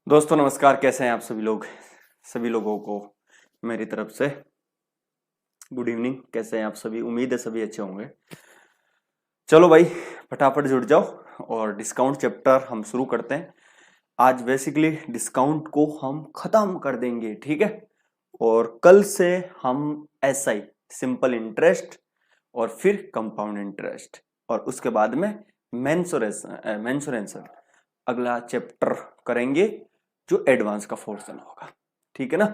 दोस्तों नमस्कार, कैसे हैं आप सभी लोग। सभी लोगों को मेरी तरफ से गुड इवनिंग। कैसे हैं आप सभी? उम्मीद है सभी अच्छे होंगे। चलो भाई, फटाफट जुड़ जाओ और डिस्काउंट चैप्टर हम शुरू करते हैं। आज बेसिकली डिस्काउंट को हम खत्म कर देंगे, ठीक है। और कल से हम एसआई, सिंपल इंटरेस्ट, और फिर कंपाउंड इंटरेस्ट, और उसके बाद में मेंसुरेशन अगला चैप्टर करेंगे, जो एडवांस का पोर्शन होगा, ठीक है ना।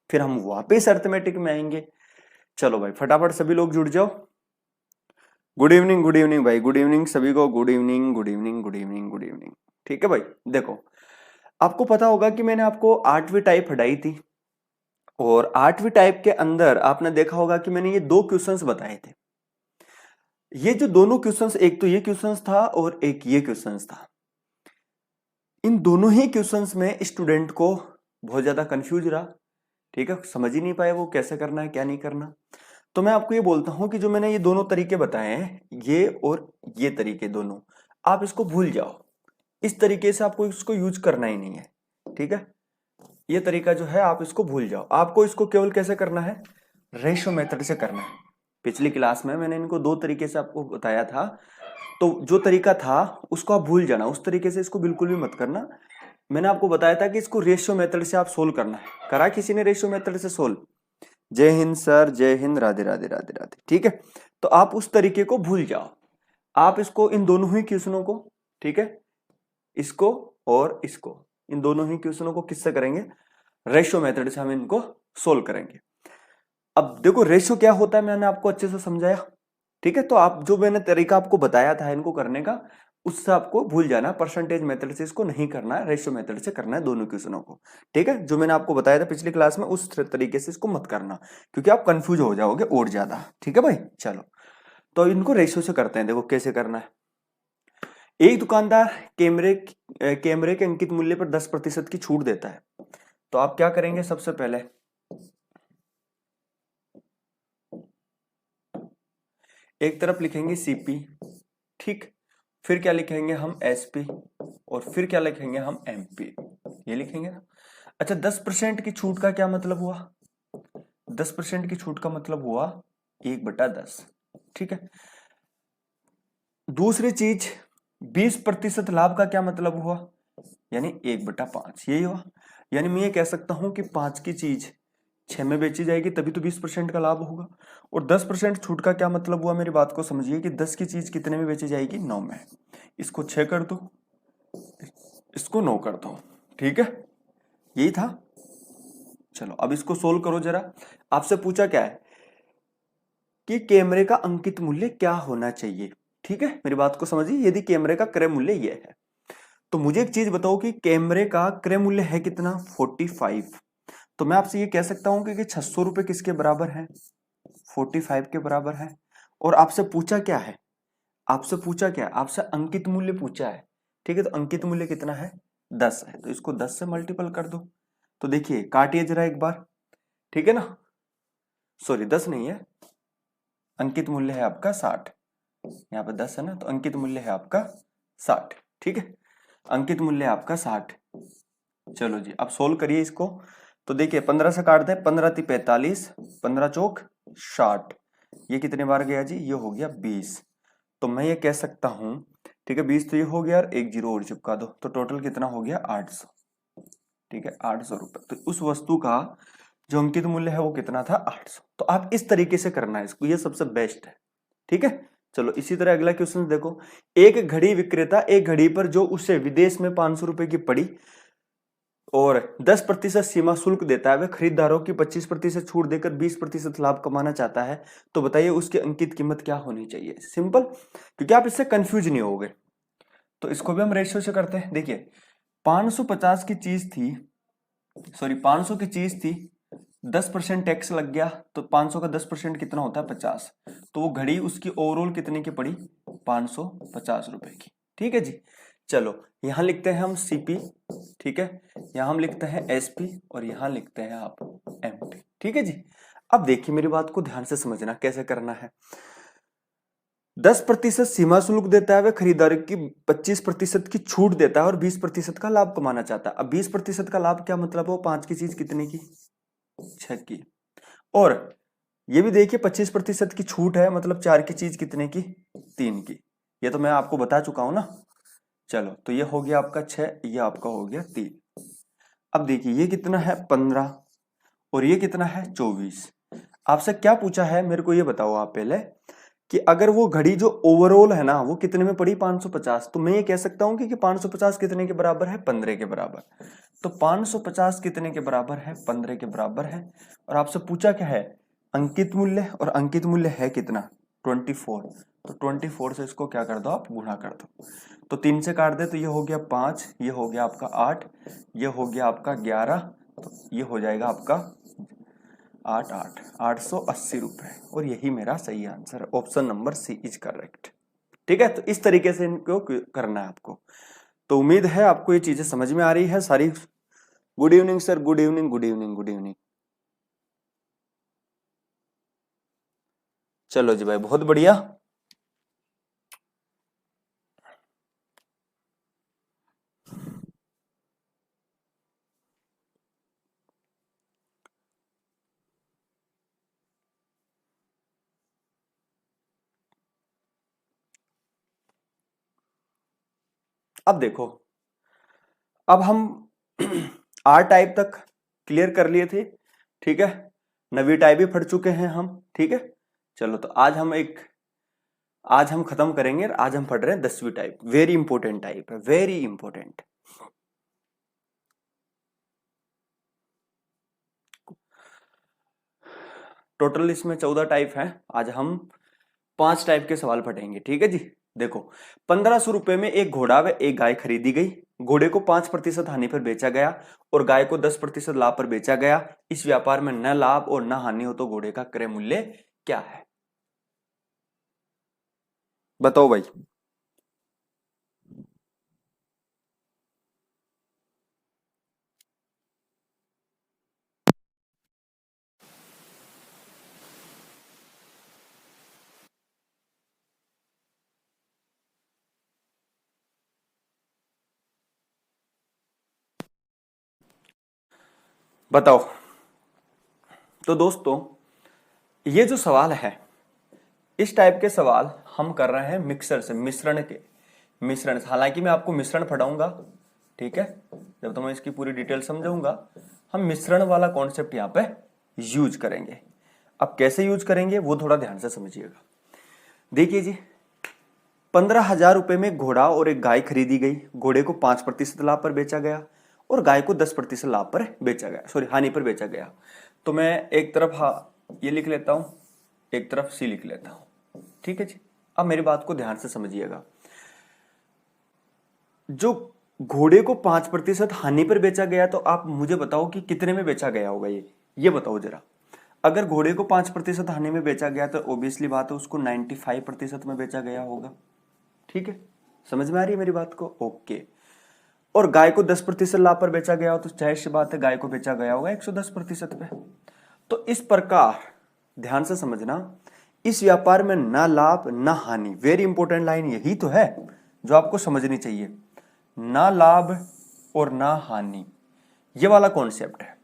फिर हम वापस अर्थमेटिक में आएंगे। चलो भाई फटाफट सभी लोग जुड़ जाओ। गुड इवनिंग भाई, गुड इवनिंग सभी को। Good evening, good evening, good evening, good evening. ठीक है भाई, देखो आपको पता होगा कि मैंने आपको आठवीं टाइप हटाई थी, और आठवीं टाइप के अंदर आपने देखा होगा कि मैंने ये दो क्वेश्चंस बताए थे। ये जो दोनों क्वेश्चंस, एक तो ये क्वेश्चंस था और एक ये क्वेश्चंस था। इन दोनों ही क्वेश्चंस में स्टूडेंट को बहुत ज्यादा कंफ्यूज रहा, ठीक है। समझ ही नहीं पाए वो कैसे करना है क्या नहीं करना। तो मैं आपको ये बोलता हूं कि जो मैंने ये दोनों तरीके बताए हैं, ये और ये तरीके दोनों, आप इसको भूल जाओ। इस तरीके से आपको इसको यूज करना ही नहीं है, ठीक है। ये तरीका जो है आप इसको भूल जाओ। आपको इसको केवल कैसे करना है? रेशो मेथड से करना है। पिछली क्लास में मैंने इनको दो तरीके से आपको बताया था, तो जो तरीका था उसको आप भूल जाना, उस तरीके से इसको बिल्कुल भी मत करना। मैंने आपको बताया था कि इसको रेशियो मेथड से आप सोल्व करना है। करा किसी ने रेशियो मेथड से सोल्व? जय हिंद सर, जय हिंद, राधे राधे राधे राधे, ठीक है। तो आप उस तरीके को भूल जाओ। आप इसको, इन दोनों ही क्वेश्चनों को, ठीक है, इसको और इसको, इन दोनों ही क्वेश्चनों को किससे करेंगे? रेशियो मेथड से हम इनको सोल्व करेंगे। अब देखो रेशियो क्या होता है, मैंने आपको अच्छे से समझाया, ठीक है। तो आप, जो मैंने तरीका आपको बताया था इनको करने का, उससे आपको भूल जाना। परसेंटेज मेथड से इसको नहीं करना है, रेशियो मेथड से करना है दोनों क्वेश्चनों को, ठीक है। जो मैंने आपको बताया था पिछली क्लास में, उस तरीके से इसको मत करना, क्योंकि आप कंफ्यूज हो जाओगे और ज्यादा, ठीक है भाई। चलो, तो इनको रेशियो से करते हैं। देखो कैसे करना है। एक दुकानदार कैमरे कैमरे के अंकित मूल्य पर 10% की छूट देता है। तो आप क्या करेंगे? सबसे पहले एक तरफ लिखेंगे सीपी, ठीक। फिर क्या लिखेंगे हम? एसपी। और फिर क्या लिखेंगे हम? एमपी। ये लिखेंगे ना। अच्छा, 10% की छूट का क्या मतलब हुआ? 10% की छूट का मतलब हुआ 1/10, ठीक है। दूसरी चीज, 20% लाभ का क्या मतलब हुआ? यानी 1/5, यही हुआ। यानी मैं ये कह सकता हूं कि 5 की चीज 6 में बेची जाएगी, तभी तो 20% का लाभ होगा। और 10% छूट का क्या मतलब हुआ? मेरी बात को समझिए कि 10 की चीज कितने में बेची जाएगी? 9 में। इसको 6 कर दो, इसको 9 कर दो, ठीक है। यही था। चलो अब इसको सोल्व करो जरा। आपसे पूछा क्या है कि कैमरे का अंकित मूल्य क्या होना चाहिए, ठीक है। मेरी बात को समझिए, यदि कैमरे का क्रय मूल्य यह है, तो मुझे एक चीज बताओ कि कैमरे का क्रय मूल्य है कितना? 45। तो मैं आपसे ये कह सकता हूं कि 600 रुपए किसके बराबर है? 45 के बराबर है। और आपसे पूछा क्या है? आपसे पूछा क्या है? आपसे अंकित मूल्य पूछा है, ठीक है। तो अंकित मूल्य कितना है? 10 है। तो इसको 10 से मल्टीपल कर दो। तो देखिए, काटिए जरा एक बार, ठीक है ना। सॉरी, 10 नहीं है, अंकित मूल्य है आपका 60। यहाँ पे 10 है ना, तो अंकित मूल्य है आपका 60, ठीक है। अंकित मूल्य है आपका 60। चलो जी, अब सोल्व करिए इसको। तो देखिए 15 से काट दें, 15 × 45, 15 चौक 60। ये कितने बार गया जी? ये हो गया 20। तो मैं ये कह सकता हूं, ठीक है, 20 तो ये हो गया, और एक जीरो और चिपका दो, तो टोटल कितना हो गया? 800, ठीक है। 800 रुपए। तो उस वस्तु का जो अंकित मूल्य है वो कितना था? 800। तो आप इस तरीके से करना है इसको, ये सबसे बेस्ट है, ठीक है। चलो इसी तरह अगला क्वेश्चन देखो। एक घड़ी विक्रेता एक घड़ी पर जो उसे विदेश में 500 रुपए की पड़ी और 10% सीमा शुल्क देता है, वह खरीदारों की 25% छूट देकर 20% लाभ कमाना चाहता है। तो बताइए उसकी अंकित कीमत क्या होनी चाहिए? सिंपल, क्योंकि आप इससे कंफ्यूज नहीं होगे। तो इसको भी हम रेशियो से करते हैं। देखिए 550 की चीज थी, सॉरी 500 की चीज थी, 10% टैक्स लग गया, तो 500 का 10% कितना होता है? 50। तो वो घड़ी उसकी ओवरऑल कितने की पड़ी? 550 रुपए की, ठीक है जी। चलो यहां लिखते हैं हम सीपी, ठीक है। यहां हम लिखते हैं एसपी, और यहां लिखते हैं आप एमपी, ठीक है जी। अब देखिए मेरी बात को ध्यान से समझना कैसे करना है। 10% सीमा शुल्क देता है, वह खरीदार की 25% की छूट देता है और 20% का लाभ कमाना चाहता है। अब 20% का लाभ क्या मतलब हो, 5 की चीज कितने की, 6 की। और ये भी देखिए 25% की छूट है, मतलब 4 की चीज कितने की, 3 की। ये तो मैं आपको बता चुका हूं ना। चलो तो ये हो गया आपका 6, ये आपका हो गया 3। अब देखिए ये कितना है 15 और ये कितना है 24। आपसे क्या पूछा है मेरे को ये बताओ आप पहले, कि अगर वो घड़ी जो ओवरऑल है ना वो कितने में पड़ी 550, तो मैं ये कह सकता हूं कि 550 कितने के बराबर है, 15 के बराबर। तो 550 कितने के बराबर है, 15 के बराबर है। और आपसे पूछा क्या है, अंकित मूल्य, और अंकित मूल्य है कितना, 24। तो 24 से इसको क्या कर दो आप, गुणा कर दो। तो 3 से काट दे तो ये हो गया 5, ये हो गया आपका 8, ये हो गया आपका 11, तो ये हो जाएगा आपका 880 रुपए। और यही मेरा सही आंसर है, option number C is correct. ठीक है, तो इस तरीके से इनको करना है आपको। तो उम्मीद है आपको ये चीजें समझ में आ रही है सारी। Good evening sir, good evening, good evening, good evening. चलो जी भाई, बहुत बढ़िया। अब देखो, अब हम आर टाइप तक क्लियर कर लिए थे, ठीक है। नवी टाइप भी पढ़ चुके हैं हम, ठीक है। चलो तो आज हम खत्म करेंगे। आज हम पढ़ रहे हैं 10वीं टाइप, वेरी इंपॉर्टेंट टाइप है, वेरी इंपॉर्टेंट। टोटल इसमें 14 टाइप हैं। आज हम 5 टाइप के सवाल पढ़ेंगे, ठीक है जी। देखो, 1500 रुपए में एक घोड़ा व एक गाय खरीदी गई। घोड़े को 5% हानि पर बेचा गया और गाय को 10% लाभ पर बेचा गया। इस व्यापार में न लाभ और न हानि हो तो घोड़े का क्रय मूल्य क्या है, बताओ भाई। बताओ। तो दोस्तों, ये जो सवाल है, इस टाइप के सवाल हम कर रहे हैं मिक्सर से, मिश्रण के, मिश्रण से। हालांकि मैं आपको मिश्रण पढ़ाऊंगा, ठीक है, जब तो मैं इसकी पूरी डिटेल समझाऊंगा। हम मिश्रण वाला कॉन्सेप्ट यहाँ पे यूज करेंगे। अब कैसे यूज करेंगे वो थोड़ा ध्यान से समझिएगा। देखिए जी, 15,000 रुपए में घोड़ा और एक गाय खरीदी गई। घोड़े को 5% लाभ पर बेचा गया और गाय को 10% लाभ पर बेचा गया, सॉरी हानि पर बेचा गया। तो मैं एक तरफ ये लिख लेता हूं, एक तरफ सी लिख लेता हूं, ठीक है जी। अब मेरी बात को ध्यान से समझिएगा। जो घोड़े को 5% हानि पर बेचा गया, तो आप मुझे बताओ कि कितने में बेचा गया होगा, ये बताओ जरा। अगर घोड़े को 5% हानि में बेचा गया तो ऑब्वियसली बात है उसको 95% में बेचा गया होगा, ठीक है। समझ में आ रही है मेरी बात को, ओके। और गाय को 10% लाभ पर बेचा गया हो तो जाहिर सी बात है गाय को बेचा गया होगा 110% पे। तो इस प्रकार ध्यान से समझना, इस व्यापार में ना लाभ ना हानि, वेरी इंपॉर्टेंट लाइन यही तो है जो आपको समझनी चाहिए। ना लाभ और ना हानि, ये वाला कॉन्सेप्ट है।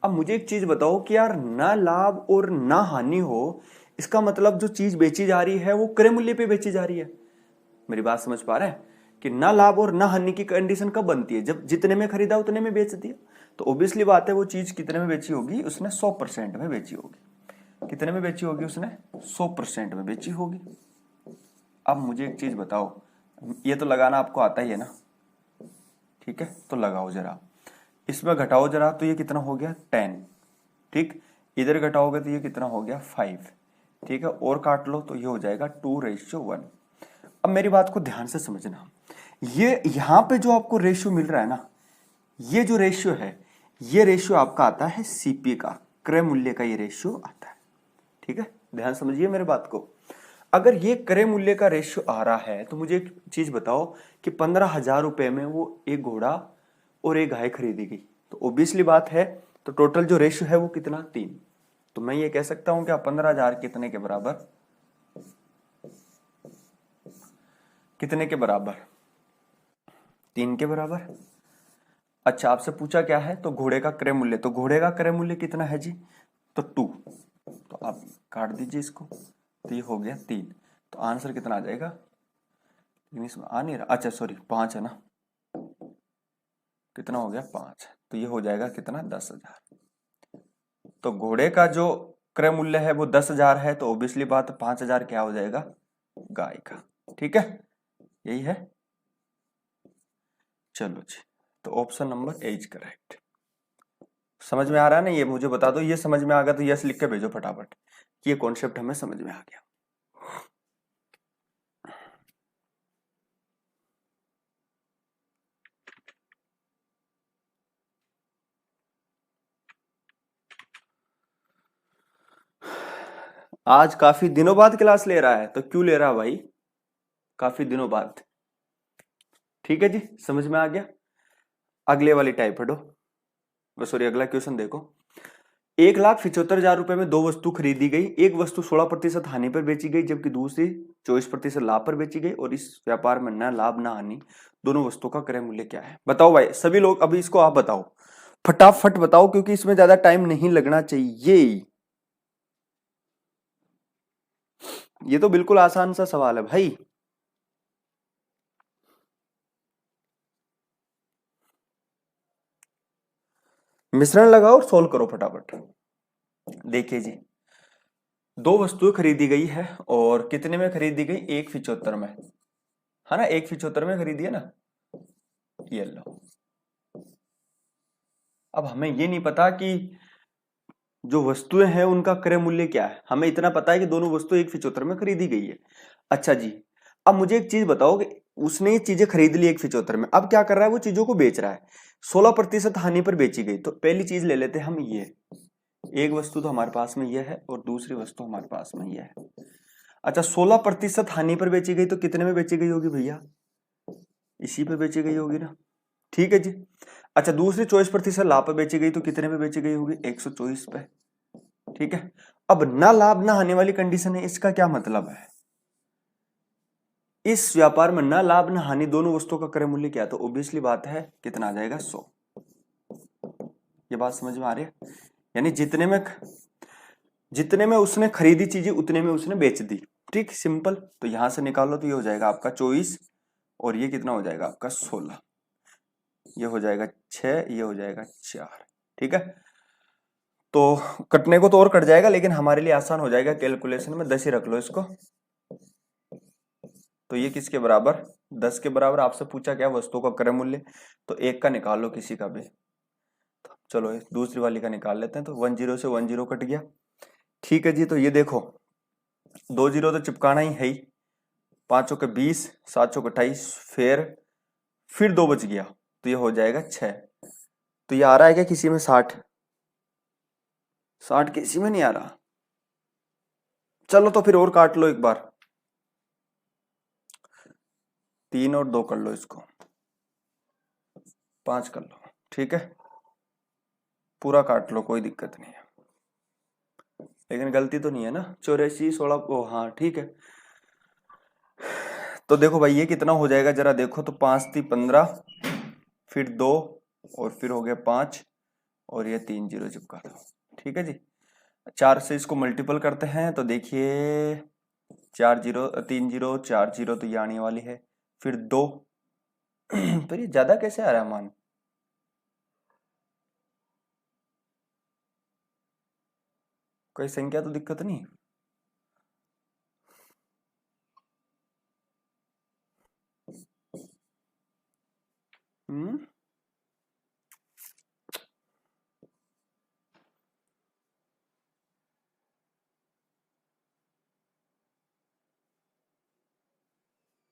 अब मुझे एक चीज बताओ कि यार, ना लाभ और ना हानि हो, इसका मतलब जो चीज बेची जा रही है वो क्रय मूल्य पे बेची जा रही है। मेरी बात समझ पा रहे हैं कि ना लाभ और ना हानि की कंडीशन कब बनती है, जब जितने में खरीदा उतने में बेच दिया। तो ऑब्वियसली बात है वो चीज कितने में बेची होगी, उसने 100% में बेची होगी। कितने में बेची होगी, उसने 100% में बेची होगी। अब मुझे एक चीज बताओ, ये तो लगाना आपको आता ही है ना, ठीक है, तो लगाओ जरा। इसमें घटाओ जरा, तो ये कितना हो गया 10, ठीक। इधर घटाओगे तो ये कितना हो गया 5, ठीक है। और काट लो तो ये हो जाएगा 2:1। अब मेरी बात को ध्यान से समझना, ये यहां पे जो आपको रेशियो मिल रहा है ना, ये जो रेशियो है, ये रेशियो आपका आता है सीपी का, क्रय मूल्य का ये रेशियो आता है, ठीक है। ध्यान समझिए मेरे बात को। अगर ये क्रय मूल्य का रेशियो आ रहा है तो मुझे एक चीज बताओ कि 15,000 रुपए में वो एक घोड़ा और एक गाय खरीदी गई, तो ऑब्वियसली बात है, तो टोटल जो रेशियो है वो कितना, 3। तो मैं ये कह सकता हूं कि 15,000 कितने के बराबर, कितने के बराबर? 3 के बराबर। अच्छा, आपसे पूछा क्या है? तो घोड़े का क्रय मूल्य, तो घोड़े का क्रय मूल्य कितना है जी? तो 2। तो आप काट दीजिए इसको, तो ये हो गया 3। तो आंसर कितना आ जाएगा? इसमें आ नहीं रहा, अच्छा सॉरी 5 है ना, कितना हो गया? 5। तो ये हो जाएगा कितना? 10,000। तो घोड़े का जो क्रय मूल्य है वो 10,000 है, तो ऑब्वियसली बात 5,000 क्या हो जाएगा? गाय का। ठीक है, यही है। चलो जी, तो option number A is correct. समझ में आ रहा है ना? ये मुझे बता दो, ये समझ में आ गया तो यस लिख के भेजो फटाफट, ये कॉन्सेप्ट हमें समझ में आ गया। आज काफी दिनों बाद क्लास ले रहा है, तो क्यों ले रहा है भाई? काफी दिनों बाद। ठीक है जी, समझ में आ गया। अगले वाली टाइप हटो, सॉरी अगला क्वेश्चन देखो। 1,75,000 रुपए में 2 वस्तु खरीदी गई। एक वस्तु 16% हानि पर बेची गई, जबकि दूसरी 24% लाभ पर बेची गई, और इस व्यापार में न लाभ न हानि, दोनों वस्तुओं का क्रय मूल्य क्या है? बताओ भाई सभी लोग, अभी इसको आप बताओ, फटाफट बताओ, क्योंकि इसमें ज्यादा टाइम नहीं लगना चाहिए। ये तो बिल्कुल आसान सा सवाल है भाई। मिश्रण लगाओ और सोल्व करो फटाफट। देखिए जी, 2 वस्तुएं खरीदी गई है, और कितने में खरीदी गई? 1,75 में, है ना? 1,75 में खरीदी है ना, ये लो। अब हमें ये नहीं पता कि जो वस्तुएं हैं उनका क्रय मूल्य क्या है, हमें इतना पता है कि दोनों वस्तुएं 1,75 में खरीदी गई है। अच्छा जी, अब मुझे एक चीज बताओ कि उसने ये चीजें खरीद ली 1,75 में, अब क्या कर रहा है? वो चीजों को बेच रहा है। 16% हानि पर बेची गई, तो पहली चीज ले लेते हैं हम, ये एक वस्तु तो हमारे पास में यह है, और दूसरी वस्तु हमारे पास में यह है। अच्छा, 16% हानि पर बेची गई, तो कितने में बेची गई होगी भैया? इसी पे बेची गई होगी ना। ठीक है जी। अच्छा, दूसरी 24% लाभ पे बेची गई, तो कितने पे बेची गई होगी? 124 पे। ठीक है, अब ना लाभ ना हानि वाली कंडीशन है, इसका क्या मतलब है? इस व्यापार में ना लाभ ना हानि, दोनों वस्तुओं का क्रय मूल्य क्या? तो ऑब्वियसली बात है कितना आ जाएगा? 100। ये बात समझ में आ रही है? यानी जितने में उसने खरीदी चीजें उतने में उसने बेच दी। ठीक, सिंपल। तो यहां से निकालो, तो ये हो जाएगा आपका 24, और ये कितना हो जाएगा आपका? 16। ये हो जाएगा 6, ये हो जाएगा 4। ठीक है, तो कटने को तो और कट जाएगा, लेकिन हमारे लिए आसान हो जाएगा कैलकुलेशन में, 10 ही रख लो इसको। तो ये किसके बराबर? 10 के बराबर। आपसे पूछा क्या? वस्तु का क्रय मूल्य, तो एक का निकाल लो किसी का भी। तो चलो दूसरी वाली का निकाल लेते हैं, तो 10 से 10 कट गया। ठीक है जी, तो ये देखो 2 जीरो तो चिपकाना ही है ही। 5 के 20, 7 के 28, फिर 2 बच गया, तो ये हो जाएगा 6। तो ये आ रहा है क्या किसी में? 60। 60 किसी में नहीं आ रहा। चलो तो फिर और काट लो एक बार, 3 और 2 कर लो, इसको 5 कर लो। ठीक है, पूरा काट लो, कोई दिक्कत नहीं है, लेकिन गलती तो नहीं है ना? 84, 16, ओ हाँ ठीक है। तो देखो भाई ये कितना हो जाएगा जरा देखो, तो 5 थी 15, फिर 2, और फिर हो गया 5, और ये 3 जीरो चिपका दो। ठीक है जी, 4 से इसको मल्टीपल करते हैं, तो देखिए 4 जीरो, 3 जीरो, 4 जीरो, तो ये आने वाली है, फिर 2। पर ये ज्यादा कैसे आ रहा है मान? कोई संख्या तो दिक्कत नहीं? हम्म,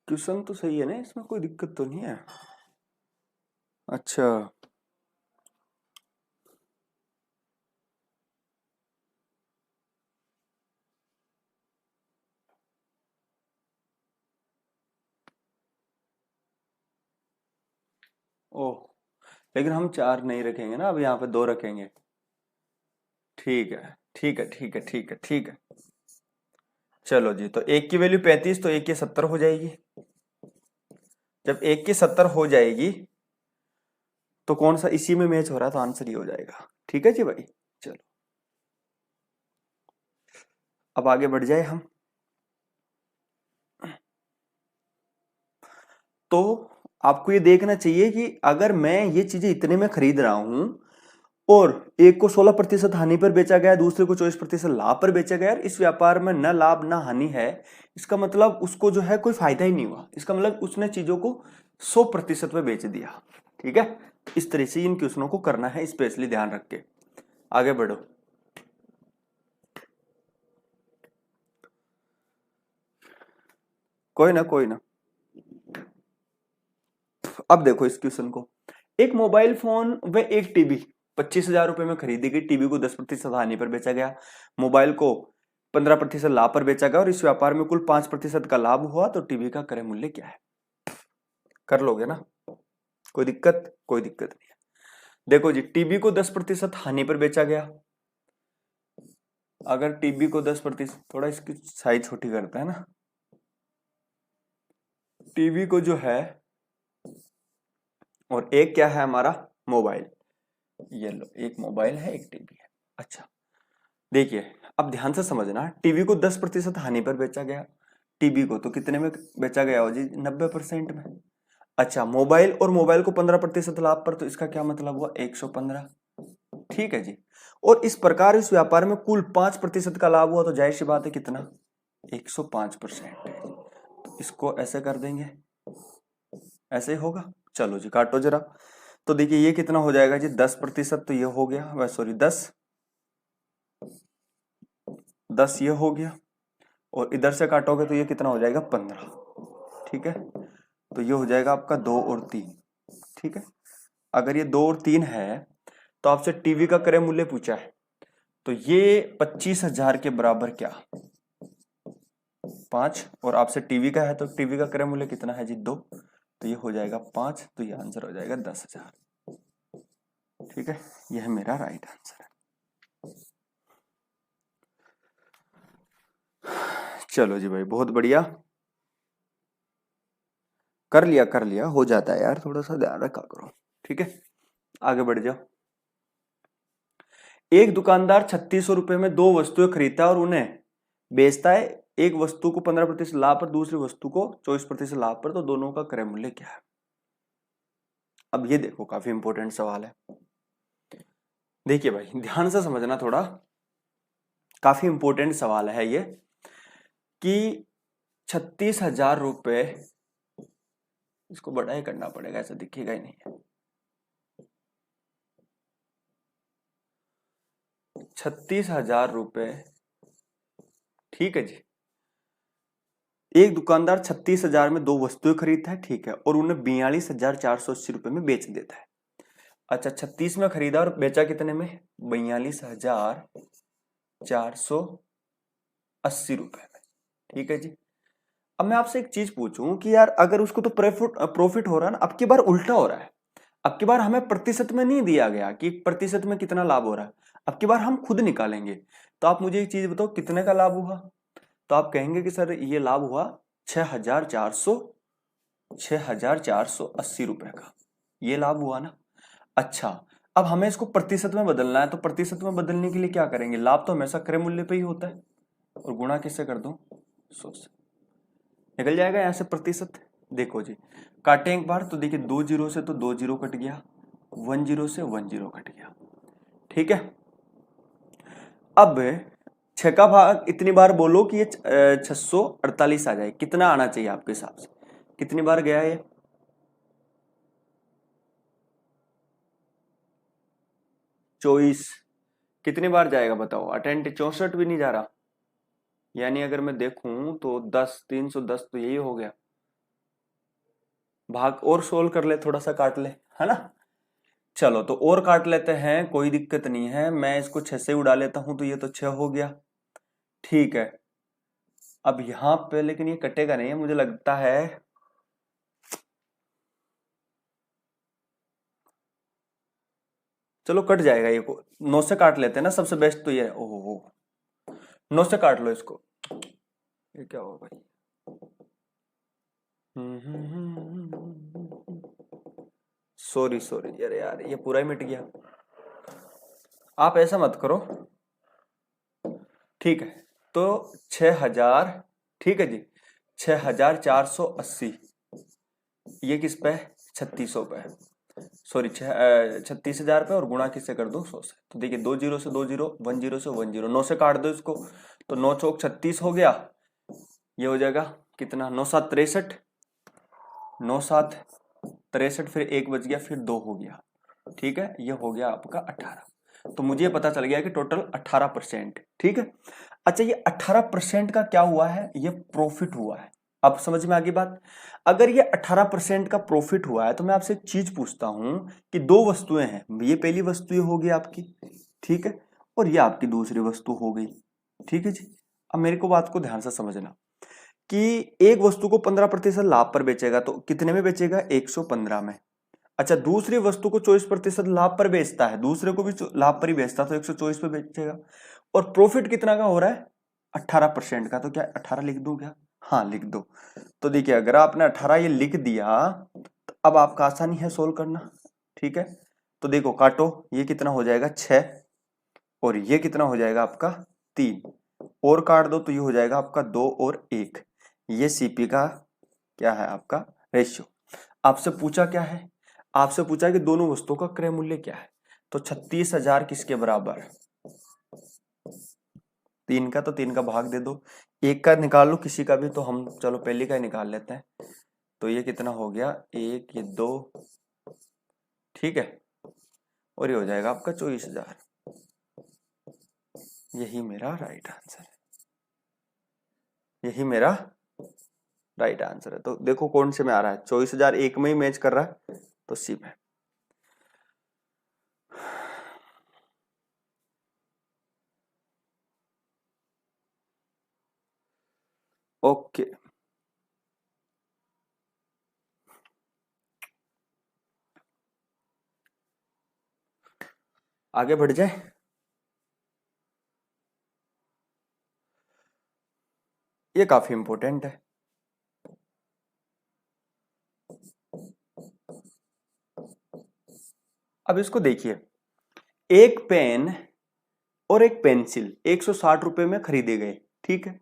क्वेश्चन तो सही है ना, इसमें कोई दिक्कत तो नहीं है? अच्छा, ओह, लेकिन हम 4 नहीं रखेंगे ना, अब यहाँ पे 2 रखेंगे। ठीक है, ठीक है, ठीक है, ठीक है, ठीक है। चलो जी, तो एक की वैल्यू 35, तो एक की 70 हो जाएगी। जब 1 की 70 हो जाएगी तो कौन सा इसी में मैच हो रहा है, तो आंसर ये हो जाएगा। ठीक है जी भाई, चलो अब आगे बढ़ जाए हम। तो आपको ये देखना चाहिए कि अगर मैं ये चीजें इतने में खरीद रहा हूं और एक को 16% हानि पर बेचा गया, दूसरे को 24% लाभ पर बेचा गया, इस व्यापार में न लाभ न हानि है, इसका मतलब उसको जो है कोई फायदा ही नहीं हुआ। इसका मतलब उसने चीजों को 100% में बेच दिया। ठीक है, इस तरह से इन क्वेश्चनों को करना है, स्पेशली ध्यान रख के आगे बढ़ो। कोई ना कोई ना। अब देखो इस क्वेश्चन को, एक मोबाइल फोन व एक टीवी 25,000 रुपए में खरीदी गई। टीवी को 10% हानि पर बेचा गया, मोबाइल को 15% लाभ पर बेचा गया और इस व्यापार में कुल 5% का लाभ हुआ। तो टीवी का क्रय मूल्य क्या है? कर लोगे ना, कोई दिक्कत? कोई दिक्कत नहीं है। देखो जी, टीवी को 10% हानि पर बेचा गया। अगर टीवी को 10%, थोड़ा इसकी साइज छोटी करते हैं ना, टीवी को जो है, और एक क्या है हमारा मोबाइल, ये लो एक मोबाइल है एक टीवी है। अच्छा देखिए, अब ध्यान से समझना, टीवी को 10% हानि पर बेचा गया, टीवी को तो कितने में बेचा गया हो जी? 90% में। अच्छा, मोबाइल और मोबाइल को 15% लाभ पर, तो इसका क्या मतलब हुआ? 115। ठीक है जी, और इस प्रकार इस व्यापार में कुल 5% का लाभ हुआ, तो जाहिर सी बात है कितना? 105% है। तो इसको ऐसे कर देंगे, ऐसे होगा। चलो जी काटो जरा। तो देखिए ये कितना हो जाएगा जी? 10%, तो ये हो गया, वह सॉरी 10 ये हो गया, और इधर से काटोगे तो ये कितना हो जाएगा? 15। ठीक है, तो ये हो जाएगा आपका 2 और 3। ठीक है, अगर ये 2 और 3 है तो आपसे टीवी का क्रय मूल्य पूछा है, तो ये 25,000 के बराबर क्या? 5, और आपसे टीवी का है तो टीवी का क्रय मूल्य कितना है जी? 2, तो ये हो जाएगा 5, तो ये आंसर हो जाएगा 10,000। ठीक है, यह मेरा राइट आंसर है। चलो जी भाई, बहुत बढ़िया, कर लिया, हो जाता है यार, थोड़ा सा ध्यान रखा करो। ठीक है, आगे बढ़ जाओ। एक दुकानदार 3600 रुपए में 2 वस्तुएं खरीदता है और उन्हें बेचता है। एक वस्तु को 15% लाभ पर, दूसरी वस्तु को 24% लाभ पर, तो दोनों का क्रय मूल्य क्या है? अब ये देखो, काफी इंपॉर्टेंट सवाल है। देखिए भाई ध्यान से समझना थोड़ा, काफी इंपॉर्टेंट सवाल है ये, कि 36,000 रुपए, इसको बड़ा ही करना पड़ेगा, ऐसा दिखेगा ही नहीं है। 36,000 रुपए, ठीक है जी। एक दुकानदार 36,000 में 2 वस्तुएं खरीदता है, ठीक है, और उन्हें 42,480 रुपए में बेच देता है। अच्छा, 36 में खरीदा और बेचा कितने में? 42,480 रुपए में। ठीक है जी। अब मैं आपसे एक चीज पूछूं कि यार अगर उसको तो प्रॉफिट हो रहा है ना, अब की बार उल्टा हो रहा है। अब की बार हमें प्रतिशत में नहीं दिया गया कि प्रतिशत में कितना लाभ हो रहा है, अब की बार हम खुद निकालेंगे। तो आप मुझे एक चीज बताओ, कितने का लाभ हुआ? तो आप कहेंगे कि सर ये लाभ हुआ 6,480 रुपए का, ये लाभ हुआ ना। अच्छा, अब हमें इसको प्रतिशत में बदलना है, तो प्रतिशत में बदलने के लिए क्या करेंगे? लाभ तो हमेशा क्रय मूल्य पे ही होता है, और गुणा किससे कर दूं? 100 से। निकल जाएगा यहां से प्रतिशत। देखो जी, काटे एक बार तो देखिए, 2 जीरो से तो 2 जीरो कट गया, 1 जीरो से 1 जीरो कट गया। ठीक है, अब 6 का भाग इतनी बार बोलो कि ये 648 आ जाए। कितना आना चाहिए आपके हिसाब से? कितनी बार गया ये? 24। कितनी बार जाएगा बताओ? अटेंट 64 भी नहीं जा रहा, यानी अगर मैं देखूं तो 10, 310 तो यही हो गया। भाग और सोल्व कर ले, थोड़ा सा काट ले, है ना। चलो तो और काट लेते हैं, कोई दिक्कत नहीं है। मैं इसको 6 से उड़ा लेता हूं, तो ये तो 6 हो गया। ठीक है, अब यहां पे लेकिन ये कटेगा नहीं है मुझे लगता है। चलो कट जाएगा ये को, 9 से काट लेते हैं ना, सबसे बेस्ट तो ये है। ओहो, 9 से काट लो इसको। ये क्या होगा भाई? सॉरी सॉरी यार यार, ये पूरा ही मिट गया। आप ऐसा मत करो, ठीक है। तो 6000, ठीक है जी, 6480, ये किस पे है? 3600 पे है। सॉरी 36,000 पे, और गुणा किससे कर दो? 100 से। तो देखिए 2 जीरो से 2 जीरो, 1 जीरो से 1 जीरो, 9 से काट दो इसको, तो 9 चौक 36 हो गया। ये हो जाएगा कितना? 9 7 63, 9 7 63, फिर 1 बच गया, फिर 2 हो गया, ठीक है। ये हो गया आपका 18। तो मुझे पता चल गया कि टोटल 18%, ठीक है। अच्छा, ये 18% का क्या हुआ है? ये प्रॉफिट हुआ है। अब समझ में आ गई बात। अगर ये 18% का प्रॉफिट हुआ है, तो मैं आपसे एक चीज पूछता हूं कि दो वस्तुएं हैं, ये पहली वस्तु ये होगी आपकी, ठीक है, और ये आपकी दूसरी वस्तु हो गई, ठीक है जी। अब मेरे को बात को ध्यान से समझना कि एक वस्तु को 15% लाभ पर बेचेगा, तो कितने में बेचेगा? 115 में। अच्छा, दूसरी वस्तु को 24% लाभ पर बेचता है, दूसरे को भी लाभ पर ही बेचता है, तो 124 पे बेचेगा। और प्रॉफिट कितना का हो रहा है? 18% का। तो क्या 18 लिख दूं क्या? हाँ लिख दो। तो देखिए, अगर आपने 18 ये लिख दिया, तो अब आपका आसानी है सोल्व करना, ठीक है। तो देखो काटो, ये कितना हो जाएगा? 6, और ये कितना हो जाएगा आपका? 3, और काट दो तो ये हो जाएगा आपका 2 और 1। ये सीपी का क्या है? आपका रेशियो। आपसे पूछा क्या है? आपसे पूछा कि दोनों वस्तुओं का क्रय मूल्य क्या है। तो 36,000 किसके बराबर? 3 का, तो 3 का भाग दे दो। 1 का निकाल लो किसी का भी, तो हम चलो पहले का ही निकाल लेते हैं। तो ये कितना हो गया? 1, ये 2, ठीक है, और ये हो जाएगा आपका 24,000। यही मेरा राइट आंसर है, यही मेरा राइट आंसर है। तो देखो कौन से में आ रहा है? 24,000 एक में ही मैच कर रहा है, तो सी में। ओके, आगे बढ़ जाए। ये काफी इंपॉर्टेंट है। अब इसको देखिए, एक पेन और एक पेंसिल 160 रुपए में खरीदे गए, ठीक है।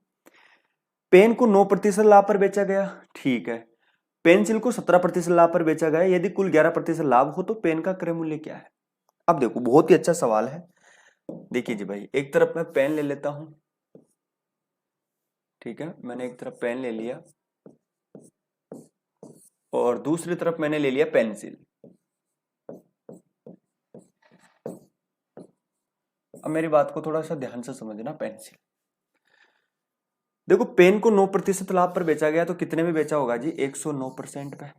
पेन को 9% लाभ पर बेचा गया, ठीक है। पेंसिल को 17% लाभ पर बेचा गया। यदि कुल 11% लाभ हो तो पेन का क्रय मूल्य क्या है? अब देखो, बहुत ही अच्छा सवाल है। देखिए जी भाई, एक तरफ मैं पेन ले लेता हूं, ठीक है, मैंने एक तरफ पेन ले लिया, और दूसरी तरफ मैंने ले लिया पेंसिल। अब मेरी बात को थोड़ा सा ध्यान से समझना। पेंसिल, देखो पेन को 9% लाभ पर बेचा गया, तो कितने में बेचा होगा जी? 109% पे।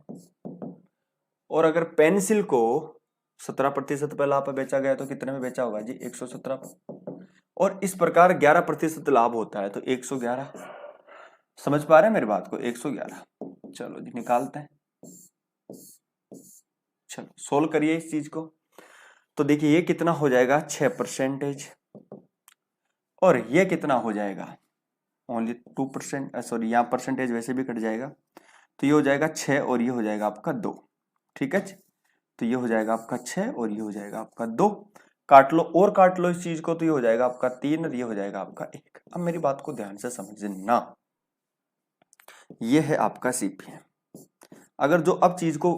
और अगर पेंसिल को 17% पे लाभ पर बेचा गया, तो कितने में बेचा होगा जी? 117 पे। और इस प्रकार 11% लाभ होता है, तो 111। समझ पा रहे हैं मेरी बात को? 111। चलो जी निकालते हैं, चलो सोल्व करिए इस चीज को। तो देखिए ये कितना हो जाएगा? 6%, और ये कितना हो जाएगा? ओनली 2%। सॉरी, यहाँ परसेंटेज वैसे भी कट जाएगा, तो ये हो जाएगा 6, और ये हो जाएगा आपका 2, ठीक है। तो ये हो जाएगा आपका 6, और ये हो जाएगा आपका 2। काट लो और काट लो इस चीज को, तो ये हो जाएगा आपका 3, और ये हो जाएगा आपका 1। अब मेरी बात को ध्यान से समझना, ये है आपका सीपी। अगर जो अब चीज को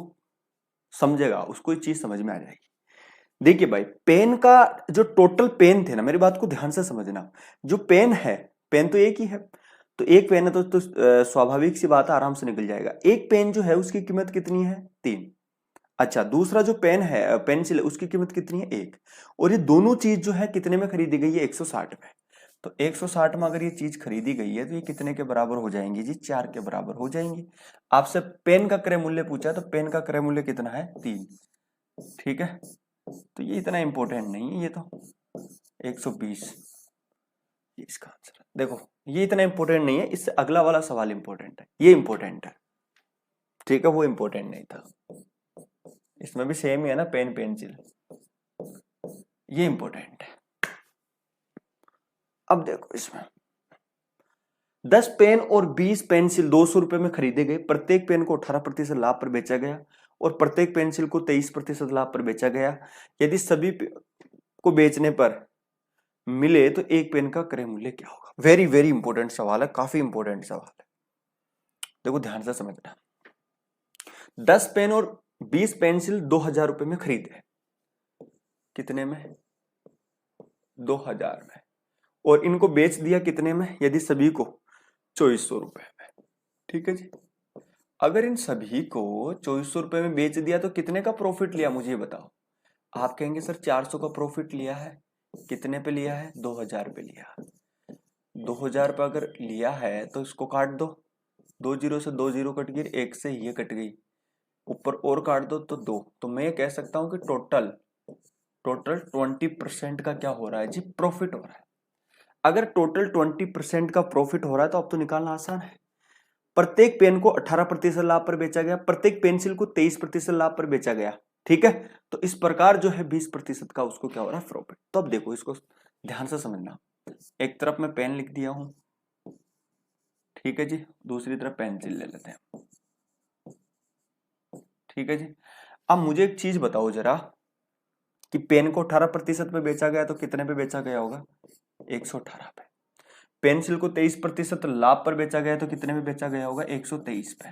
समझेगा उसको ये चीज समझ में आ जाएगी। देखिए भाई, पेन का जो टोटल पेन थे ना, मेरी बात को ध्यान से समझना, जो पेन है, पेन तो एक ही है, तो एक पेन है तो स्वाभाविक सी बात है, आराम से निकल जाएगा। एक पेन जो है उसकी कीमत कितनी है? 3। अच्छा, दूसरा जो पेन है, पेंसिल है, उसकी कीमत कितनी है? 1। और ये दोनों चीज जो है कितने में खरीदी गई है? 160 में। तो 160 में अगर ये चीज खरीदी गई है, तो ये कितने के बराबर हो जाएंगी जी? 4 के बराबर हो जाएंगी। आपसे पेन का क्रय मूल्य पूछा है, तो पेन का क्रय मूल्य कितना है? 3, ठीक है। तो ये इतना इंपॉर्टेंट नहीं है, ये तो 120, ये इसका आंसर है। देखो ये इतना इंपॉर्टेंट नहीं है, इससे अगला वाला सवाल इंपॉर्टेंट है, ये इंपॉर्टेंट है, ठीक है, वो इंपॉर्टेंट नहीं था। इसमें भी सेम ही है ना, पेन पेंसिल, ये इंपॉर्टेंट है। अब देखो इसमें 10 पेन और 20 पेंसिल 200 रुपए में खरीदे गए, प्रत्येक पेन को 18% लाभ पर बेचा गया और प्रत्येक पेंसिल को 23% लाभ पर बेचा गया। यदि सभी को बेचने पर मिले तो एक पेन का क्रय मूल्य क्या होगा? वेरी वेरी इंपॉर्टेंट सवाल है, काफी इंपॉर्टेंट सवाल है, देखो ध्यान से समझना। 10 पेन और 20 पेंसिल 2000 रुपए में खरीदे, कितने में? 2000 में, और इनको बेच दिया कितने में? यदि सभी को 2400 रुपए में, ठीक है जी। अगर इन सभी को 2400 रुपए में बेच दिया तो कितने का प्रॉफिट लिया, मुझे बताओ। आप कहेंगे सर 400 का प्रॉफिट लिया है, कितने पे लिया है? 2000 पे लिया। 2000 पे अगर लिया है तो इसको काट दो, 2 जीरो से 2 जीरो कट गई, एक से ये कट गई, ऊपर और काट दो तो 2, तो मैं ये कह सकता हूं कि टोटल 20% का क्या हो रहा है जी? प्रॉफिट हो रहा है। अगर टोटल 20% का प्रॉफिट हो रहा है तो अब तो निकालना आसान है। प्रत्येक पेन को 18% लाभ पर बेचा गया, प्रत्येक पेंसिल को 23% लाभ पर बेचा गया, ठीक है। तो इस प्रकार जो है 20% का उसको क्या हो रहा है? प्रॉफिट। तो अब देखो इसको ध्यान से समझना। एक तरफ मैं पेन लिख दिया हूं, ठीक है जी, दूसरी तरफ पेंसिल ले लेते हैं, ठीक है जी। अब मुझे एक चीज बताओ जरा कि पेन को 18% पे बेचा गया तो कितने पे बेचा गया होगा? 118 पे। पेंसिल को 23% लाभ पर बेचा गया तो कितने में बेचा गया होगा? 123 पे,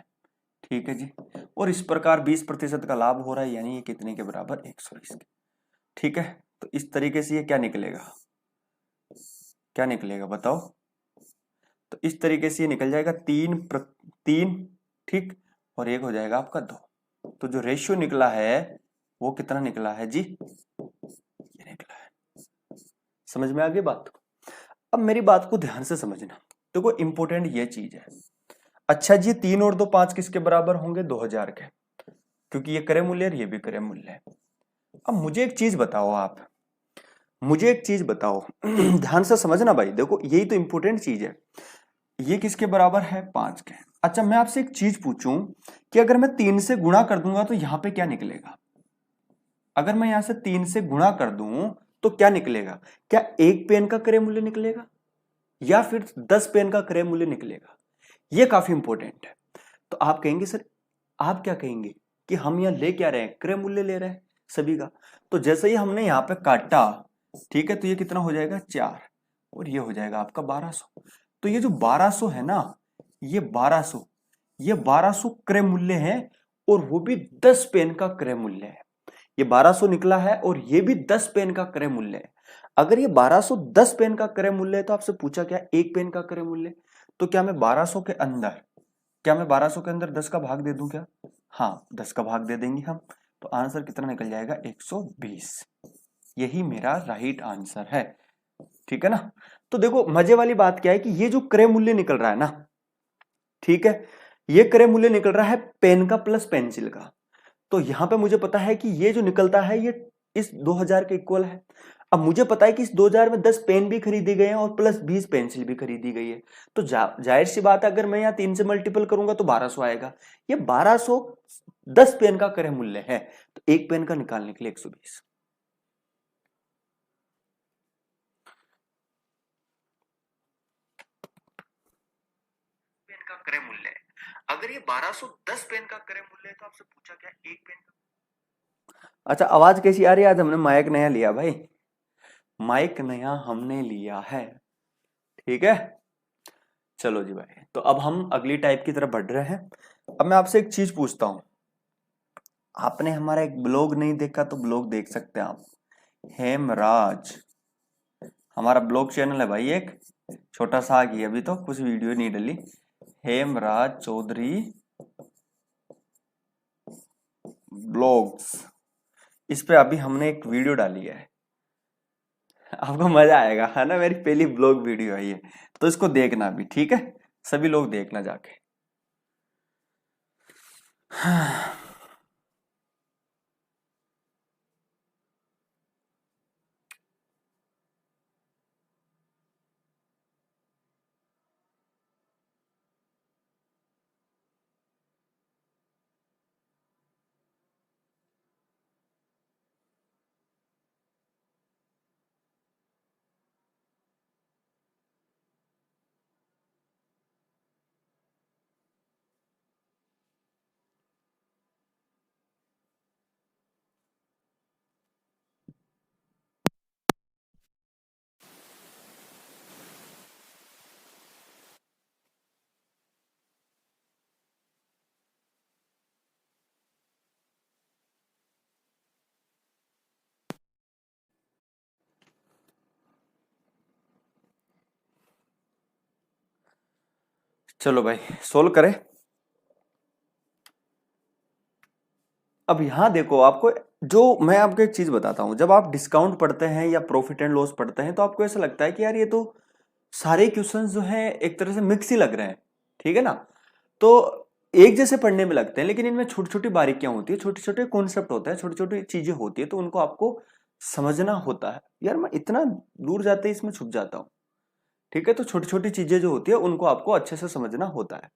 ठीक है जी। और इस प्रकार 20% का लाभ हो रहा है, यानी ये कितने के बराबर? 120 के, ठीक है। तो इस तरीके से ये क्या निकलेगा? क्या निकलेगा बताओ? तो इस तरीके से ये निकल जाएगा 3, ठीक, और एक हो जाएगा आपका 2। तो जो रेशियो निकला है वो कितना निकला है जी? ये निकला है। समझ में आ गई बात? अब मेरी बात को ध्यान से समझना, देखो इंपॉर्टेंट ये चीज है। अच्छा जी, 3 और 2 5 किसके बराबर होंगे? 2000 के, क्योंकि ये क्रय मूल्य है, ये भी क्रय मूल्य है। अब मुझे एक चीज बताओ, आप मुझे एक चीज बताओ ध्यान से समझना भाई, देखो यही तो इंपॉर्टेंट चीज है। ये किसके बराबर है? 5 के। अच्छा मैं आपसे एक चीज पूछूं कि अगर मैं 3 से गुणा कर दूंगा तो यहां पे क्या निकलेगा? अगर मैं यहां से 3 से गुणा कर दूं तो क्या निकलेगा? क्या एक पेन का क्रय मूल्य निकलेगा या फिर 10 पेन का क्रय मूल्य निकलेगा? ये काफी इंपॉर्टेंट है। तो आप कहेंगे सर, आप क्या कहेंगे कि हम यहाँ ले क्या रहे हैं? क्रय मूल्य ले रहे हैं सभी का। तो जैसे ही हमने यहाँ पे काटा, ठीक है, तो ये कितना हो जाएगा? 4, और ये हो जाएगा आपका 1200। तो ये जो 1200 है ना, ये 1200 क्रय मूल्य है, और वो भी 10 पेन का क्रय मूल्य है। ये 1200 निकला है और ये भी 10 पेन का क्रय मूल्य है। अगर ये 1200 10 पेन का क्रय मूल्य है तो आपसे पूछा क्या? एक पेन का क्रय मूल्य। तो क्या मैं 1200 के अंदर 10 का भाग दे दूं क्या? हाँ, 10 का भाग दे देंगे हम। तो आंसर कितना निकल जाएगा? 120। यही मेरा राइट आंसर है, ठीक है ना। तो देखो मजे वाली बात क्या है कि ये जो क्रय मूल्य निकल रहा है ना, ठीक है, ये क्रय मूल्य निकल रहा है पेन का प्लस पेंसिल का। तो यहां पे मुझे पता है कि ये जो निकलता है ये इस 2000 के इक्वल है। अब मुझे पता है कि इस 2000 में 10 पेन भी खरीदे गए हैं और प्लस 20 पेंसिल भी खरीदी गई है। तो जाहिर सी बात है, अगर मैं यहाँ 3 से मल्टीपल करूंगा तो 1200 आएगा। ये 1200 10 पेन का क्रय मूल्य है, तो एक पेन का निकालने के लिए 120। पेन का क्रय मूल्य है। अगर ये 1200 10 पेन का क्रय मूल्य है तो आपसे पूछा क्या? एक पेन का। अच्छा आवाज कैसी आ रही है? आज हमने माइक नया लिया भाई, माइक नया हमने लिया है, ठीक है। चलो जी भाई, तो अब हम अगली टाइप की तरफ बढ़ रहे हैं। अब मैं आपसे एक चीज पूछता हूं, आपने हमारा एक ब्लॉग नहीं देखा तो ब्लॉग देख सकते हैं आप, हेमराज, हमारा ब्लॉग चैनल है भाई, एक छोटा सा आ गया, अभी तो कुछ वीडियो नहीं डली। हेमराज चौधरी ब्लॉग्स, इस पे अभी हमने एक वीडियो डाली है, आपको मजा आएगा, है ना। मेरी पहली ब्लॉग वीडियो है ये, तो इसको देखना भी, ठीक है, सभी लोग देखना जाके। चलो भाई सोल्व करें। अब यहां देखो, आपको जो मैं आपको एक चीज बताता हूं, जब आप डिस्काउंट पढ़ते हैं या प्रॉफिट एंड लॉस पढ़ते हैं तो आपको ऐसा लगता है कि यार ये तो सारे क्वेश्चंस जो हैं एक तरह से मिक्स ही लग रहे हैं, ठीक है ना। तो एक जैसे पढ़ने में लगते हैं, लेकिन इनमें छोटी छोटी बारीकियां होती है, छोटे छोटे कॉन्सेप्ट होते हैं, छोटी छोटी चीजें होती है, तो उनको आपको समझना होता है। यार मैं इतना दूर जाते ही इसमें छुप जाता हूँ, ठीक है। तो छोटी छोटी चीजें जो होती है उनको आपको अच्छे से समझना होता है।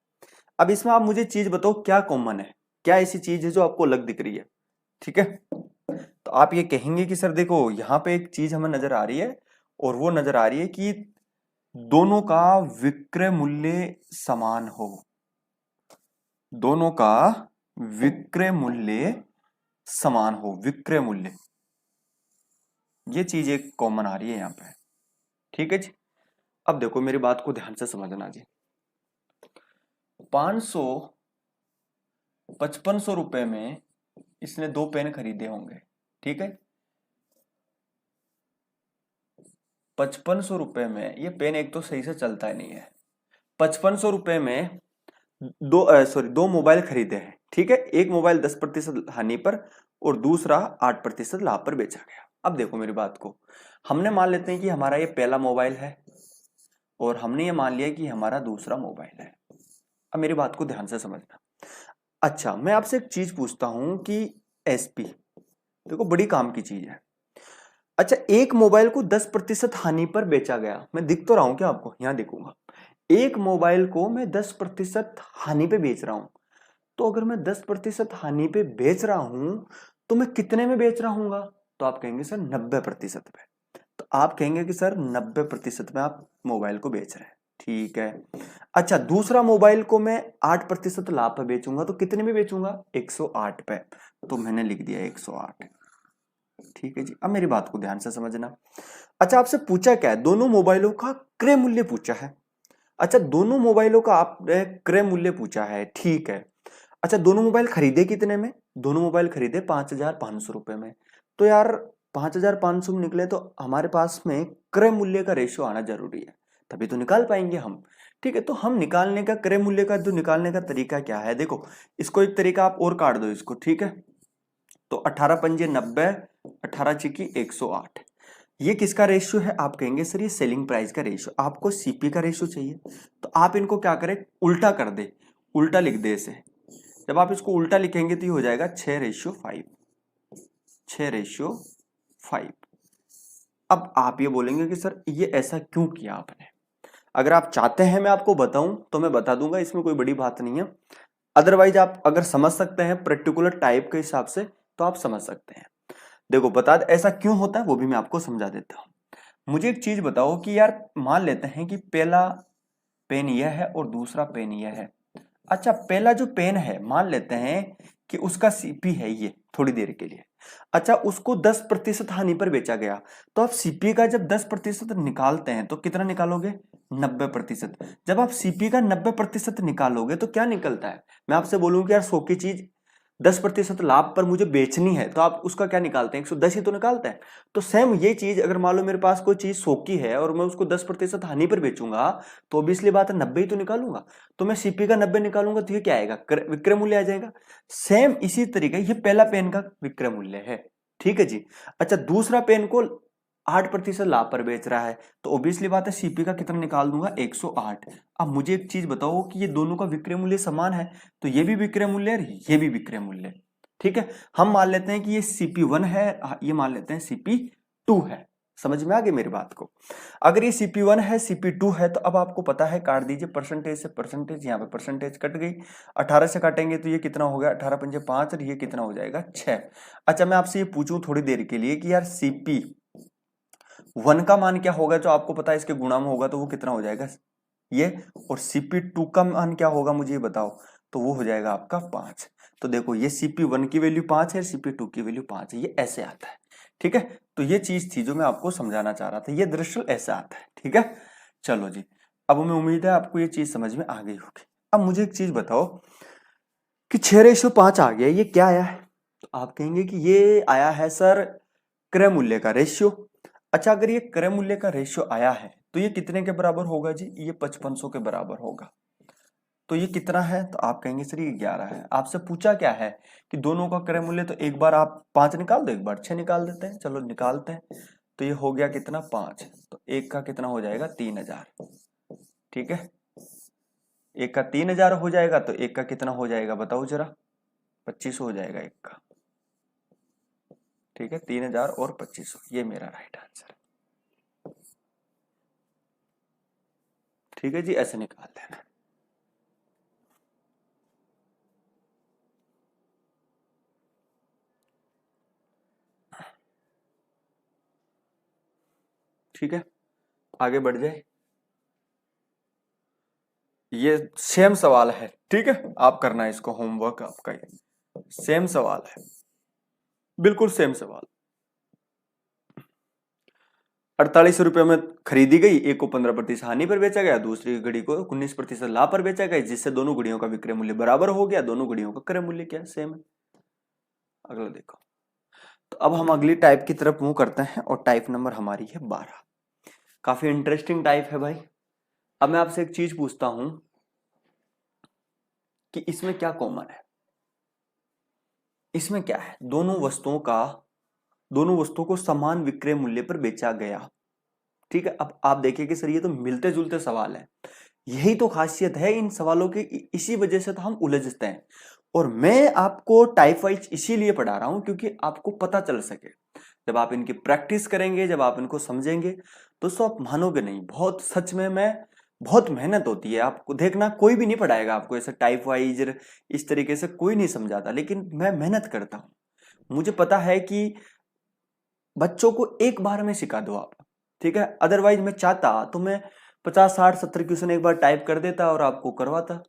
अब इसमें आप मुझे चीज बताओ क्या कॉमन है, क्या ऐसी चीज है जो आपको अलग दिख रही है, ठीक है। तो आप ये कहेंगे कि सर देखो यहाँ पे एक चीज हमें नजर आ रही है, और वो नजर आ रही है कि दोनों का विक्रय मूल्य समान हो, दोनों का विक्रय मूल्य समान हो, विक्रय मूल्य, ये चीज एक कॉमन आ रही है यहाँ पे, ठीक है जी। अब देखो मेरी बात को ध्यान से समझना जी। 5500 रुपए में इसने 2 पेन खरीदे होंगे, ठीक है। 5500 रुपए में ये पेन एक तो सही से चलता ही नहीं है। 5500 रुपए में दो मोबाइल खरीदे हैं, ठीक है। एक मोबाइल 10% हानि पर और दूसरा 8% लाभ पर बेचा गया। अब देखो मेरी बात को, हमने मान लेते हैं कि हमारा ये पहला मोबाइल है और हमने ये मान लिया कि हमारा दूसरा मोबाइल है। अब मेरी बात को ध्यान से समझना। अच्छा मैं आपसे एक चीज पूछता हूं कि एसपी, देखो बड़ी काम की चीज है। अच्छा एक मोबाइल को 10% हानि पर बेचा गया, मैं दिख तो रहा हूं क्या आपको, यहां दिखूंगा। एक मोबाइल को मैं 10% हानि पे बेच रहा हूं, तो अगर मैं 10% हानि पे बेच रहा हूं तो मैं कितने में बेच रहा हूंगा, तो आप कहेंगे सर 90% पे। तो आप कहेंगे कि सर 90% में आप मोबाइल को बेच रहे हैं, ठीक है। अच्छा दूसरा मोबाइल को मैं 8% लाभ पे बेचूंगा, तो कितने में बेचूंगा, 108 पे। तो मैंने लिख दिया 108, ठीक है जी। अब मेरी बात को ध्यान से समझना। अच्छा आपसे पूछा क्या है, दोनों मोबाइलों का क्रय मूल्य पूछा है। अच्छा दोनों मोबाइलों का आपने क्रय मूल्य पूछा है, ठीक है। अच्छा दोनों मोबाइल खरीदे कितने में, दोनों मोबाइल खरीदे 5500 रुपए में। तो यार 5500 में निकले तो हमारे पास में क्रय मूल्य का रेशियो आना जरूरी है, तभी तो निकाल पाएंगे हम, ठीक है। तो हम निकालने का क्रय मूल्य का जो निकालने का तरीका क्या है, देखो इसको एक तरीका आप और काट दो इसको, ठीक है। तो 18 पंजे 90, 18 चिकी 108, ये किसका रेशियो है, आप कहेंगे सर ये सेलिंग प्राइस का रेशियो। आपको सीपी का रेशियो चाहिए, तो आप इनको क्या करें, उल्टा कर दे, उल्टा लिख दे इसे। जब आप इसको उल्टा लिखेंगे तो ये हो जाएगा 6:5, 6:5। अब आप ये बोलेंगे कि सर ये ऐसा क्यों किया आपने। अगर आप चाहते हैं मैं आपको बताऊं तो मैं बता दूंगा, इसमें कोई बड़ी बात नहीं है। अदरवाइज आप अगर समझ सकते हैं पर्टिकुलर टाइप के हिसाब से तो आप समझ सकते हैं। देखो बता ऐसा क्यों होता है वो भी मैं आपको समझा देता हूं। मुझे एक चीज बताओ कि यार मान लेते हैं कि पहला पेन यह है और दूसरा पेन यह है। अच्छा पहला जो पेन है मान लेते हैं कि उसका सीपी है ये थोड़ी देर के लिए। अच्छा उसको 10% हानि पर बेचा गया, तो आप सीपी का जब 10% निकालते हैं तो कितना निकालोगे, 90%। जब आप सीपी का 90% निकालोगे तो क्या निकलता है, मैं आपसे बोलूंगा यार 100 की चीज 10% लाभ पर मुझे बेचनी है, तो आप उसका क्या निकालते हैं, 110 ही तो निकालते हैं। तो सेम ये चीज अगर मान लो मेरे पास कोई चीज 100 की है और मैं उसको 10% हानि पर बेचूंगा, तो ऑब्वियसली बात है 90 ही तो निकालूंगा। तो मैं सीपी का 90 निकालूंगा तो ये क्या आएगा, विक्रय मूल्य आ जाएगा। सेम इसी तरीके ये पहला पेन का विक्रय मूल्य है, ठीक है जी। अच्छा दूसरा पेन को 8% लाभ पर बेच रहा है, तो ऑब्वियसली बात है सीपी का कितना निकाल दूंगा, 108। अब मुझे एक चीज बताओ कि ये दोनों का विक्रय मूल्य समान है, तो ये भी विक्रय मूल्य है, ये भी विक्रय मूल्य, ठीक है। हम मान लेते हैं कि ये CP1 है, ये मान लेते हैं CP2 है। समझ में आ गई मेरी बात को। अगर ये CP1 है CP2 है तो अब आपको पता है, काट दीजिए परसेंटेज से परसेंटेज, यहाँ पे परसेंटेज कट गई, 18 से काटेंगे तो ये कितना हो गया, 18 पंजे 5 और ये कितना हो जाएगा 6। अच्छा मैं आपसे ये पूछूं थोड़ी देर के लिए कि यार CP1 का मान क्या होगा, जो आपको पता है इसके गुणा में होगा तो वो कितना हो जाएगा ये, और CP2 का मान क्या होगा मुझे ये बताओ, तो वो हो जाएगा आपका 5। तो देखो ये CP1 की वैल्यू 5 है, CP2 की वैल्यू 5 है, ये ऐसे आता है, ठीक है। तो ये चीज थी जो मैं आपको समझाना चाह रहा था, ये दृश्य ऐसा आता है, ठीक है। चलो जी अब हमें उम्मीद है आपको ये चीज समझ में आ गई होगी। अब मुझे एक चीज बताओ कि 6:5 आ गया, ये क्या आया है, तो आप कहेंगे कि ये आया है सर क्रय मूल्य का रेशियो। अच्छा अगर ये क्रय मूल्य का रेशियो आया है तो ये कितने के बराबर होगा जी, ये 5500 के बराबर होगा। तो ये कितना है, तो आप कहेंगे सर ये 11 है। आपसे पूछा क्या है कि दोनों का क्रय मूल्य, तो एक बार आप 5 निकाल दो, एक बार 6 निकाल देते हैं, चलो निकालते हैं। तो ये हो गया कितना 5, तो एक का कितना हो जाएगा 3000। ठीक है, एक का 3000 हो जाएगा, तो एक का कितना हो जाएगा बताओ जरा, 2500 हो जाएगा एक का। ठीक है, 3000 और 2500, ये मेरा राइट आंसर। ठीक है जी, ऐसे निकाल देना। ठीक है, आगे बढ़ जाए। ये सेम सवाल है, ठीक है, आप करना है इसको, होमवर्क आपका ये सेम सवाल है, बिल्कुल सेम सवाल। 48 रुपए में खरीदी गई, एक को 15% हानि पर बेचा गया, दूसरी घड़ी को 19% लाभ पर बेचा गया, जिससे दोनों घड़ियों का विक्रय मूल्य बराबर हो गया। दोनों घड़ियों का क्रय मूल्य क्या है, सेम है। अगला देखो, तो अब हम अगली टाइप की तरफ मूव करते हैं, और टाइप नंबर हमारी है 12। काफी इंटरेस्टिंग टाइप है भाई। अब मैं आपसे एक चीज पूछता हूं कि इसमें क्या कॉमन है। इसमें क्या है, दोनों वस्तुओं को समान विक्रय मूल्य पर बेचा गया। ठीक है, अब आप देखिए कि सर ये तो मिलते जुलते सवाल है। यही तो खासियत है इन सवालों की, इसी वजह से तो हम उलझते हैं। और मैं आपको टाइप वाइज इसीलिए पढ़ा रहा हूं क्योंकि आपको पता चल सके। जब आप इनकी प्रैक्टिस करेंगे, जब आप इनको समझेंगे, दोस्तों आप मानोगे नहीं, बहुत सच में बहुत मेहनत होती है। आपको देखना, कोई भी नहीं पढ़ाएगा आपको ऐसे टाइप वाइज, इस तरीके से कोई नहीं समझाता, लेकिन मैं मेहनत करता हूं। मुझे पता है कि बच्चों को एक बार में सिखा दो आप, ठीक है। अदरवाइज मैं चाहता तो मैं 50 60 70 क्वेश्चन एक बार टाइप कर देता और आपको करवाता।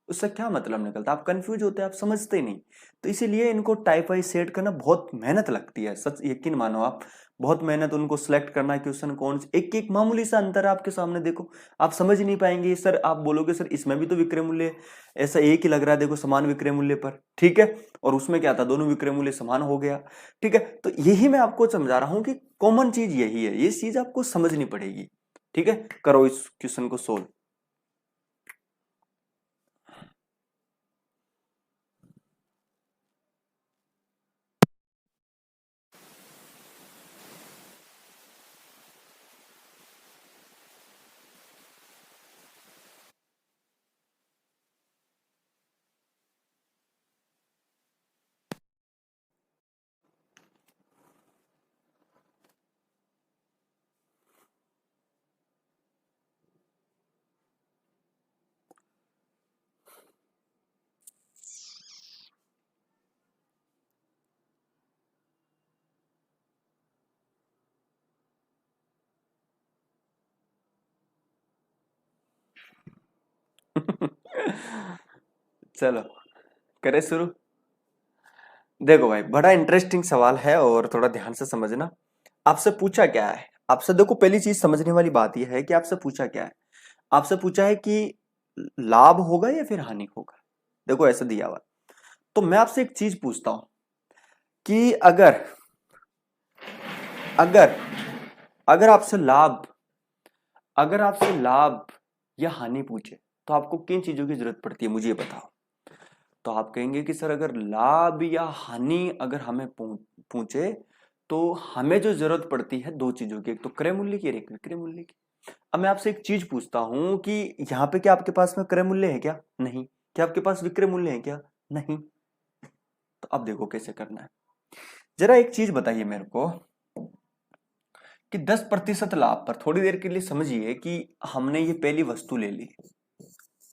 उससे क्या मतलब निकलता, आप कंफ्यूज होते, आप समझते ही नहीं। तो इसीलिए इनको टाइप वाइज सेट करना बहुत मेहनत लगती है, सच यकीन मानो आप। बहुत मेहनत, उनको सिलेक्ट करना है क्वेश्चन कौन से, एक एक मामूली सा अंतर आपके सामने देखो, आप समझ नहीं पाएंगे। सर आप बोलोगे सर इसमें भी तो विक्रय मूल्य ऐसा एक ही लग रहा है, देखो समान विक्रय मूल्य पर, ठीक है, और उसमें क्या था, दोनों विक्रय मूल्य समान हो गया। ठीक है, तो यही मैं आपको समझा रहा हूं कि कॉमन चीज यही है, ये चीज आपको समझनी पड़ेगी। ठीक है, करो इस क्वेश्चन को सोल्व। चलो करें शुरू। देखो भाई, बड़ा इंटरेस्टिंग सवाल है और थोड़ा ध्यान से समझना। आपसे पूछा क्या है, आपसे देखो पहली चीज समझने वाली बात यह है कि आपसे पूछा क्या है। आपसे पूछा है कि लाभ होगा या फिर हानि होगा। देखो ऐसा दिया हुआ, तो मैं आपसे एक चीज पूछता हूं कि अगर अगर अगर आपसे लाभ अगर आपसे लाभ या हानि पूछे, तो आपको किन चीजों की जरूरत पड़ती है, मुझे ये बताओ। तो आप कहेंगे कि सर अगर लाभ या हानि अगर हमें पूछे, तो हमें जो जरूरत पड़ती है दो चीजों की, एक तो क्रय मूल्य की और एक विक्रय मूल्य की। अब मैं आपसे एक चीज पूछता हूं कि यहाँ पे क्या आपके पास में क्रय मूल्य है क्या, नहीं। क्या आपके पास विक्रय मूल्य है क्या, नहीं। तो अब देखो कैसे करना है। जरा एक चीज बताइए मेरे को कि 10% लाभ पर, थोड़ी देर के लिए समझिए कि हमने ये पहली वस्तु ले ली,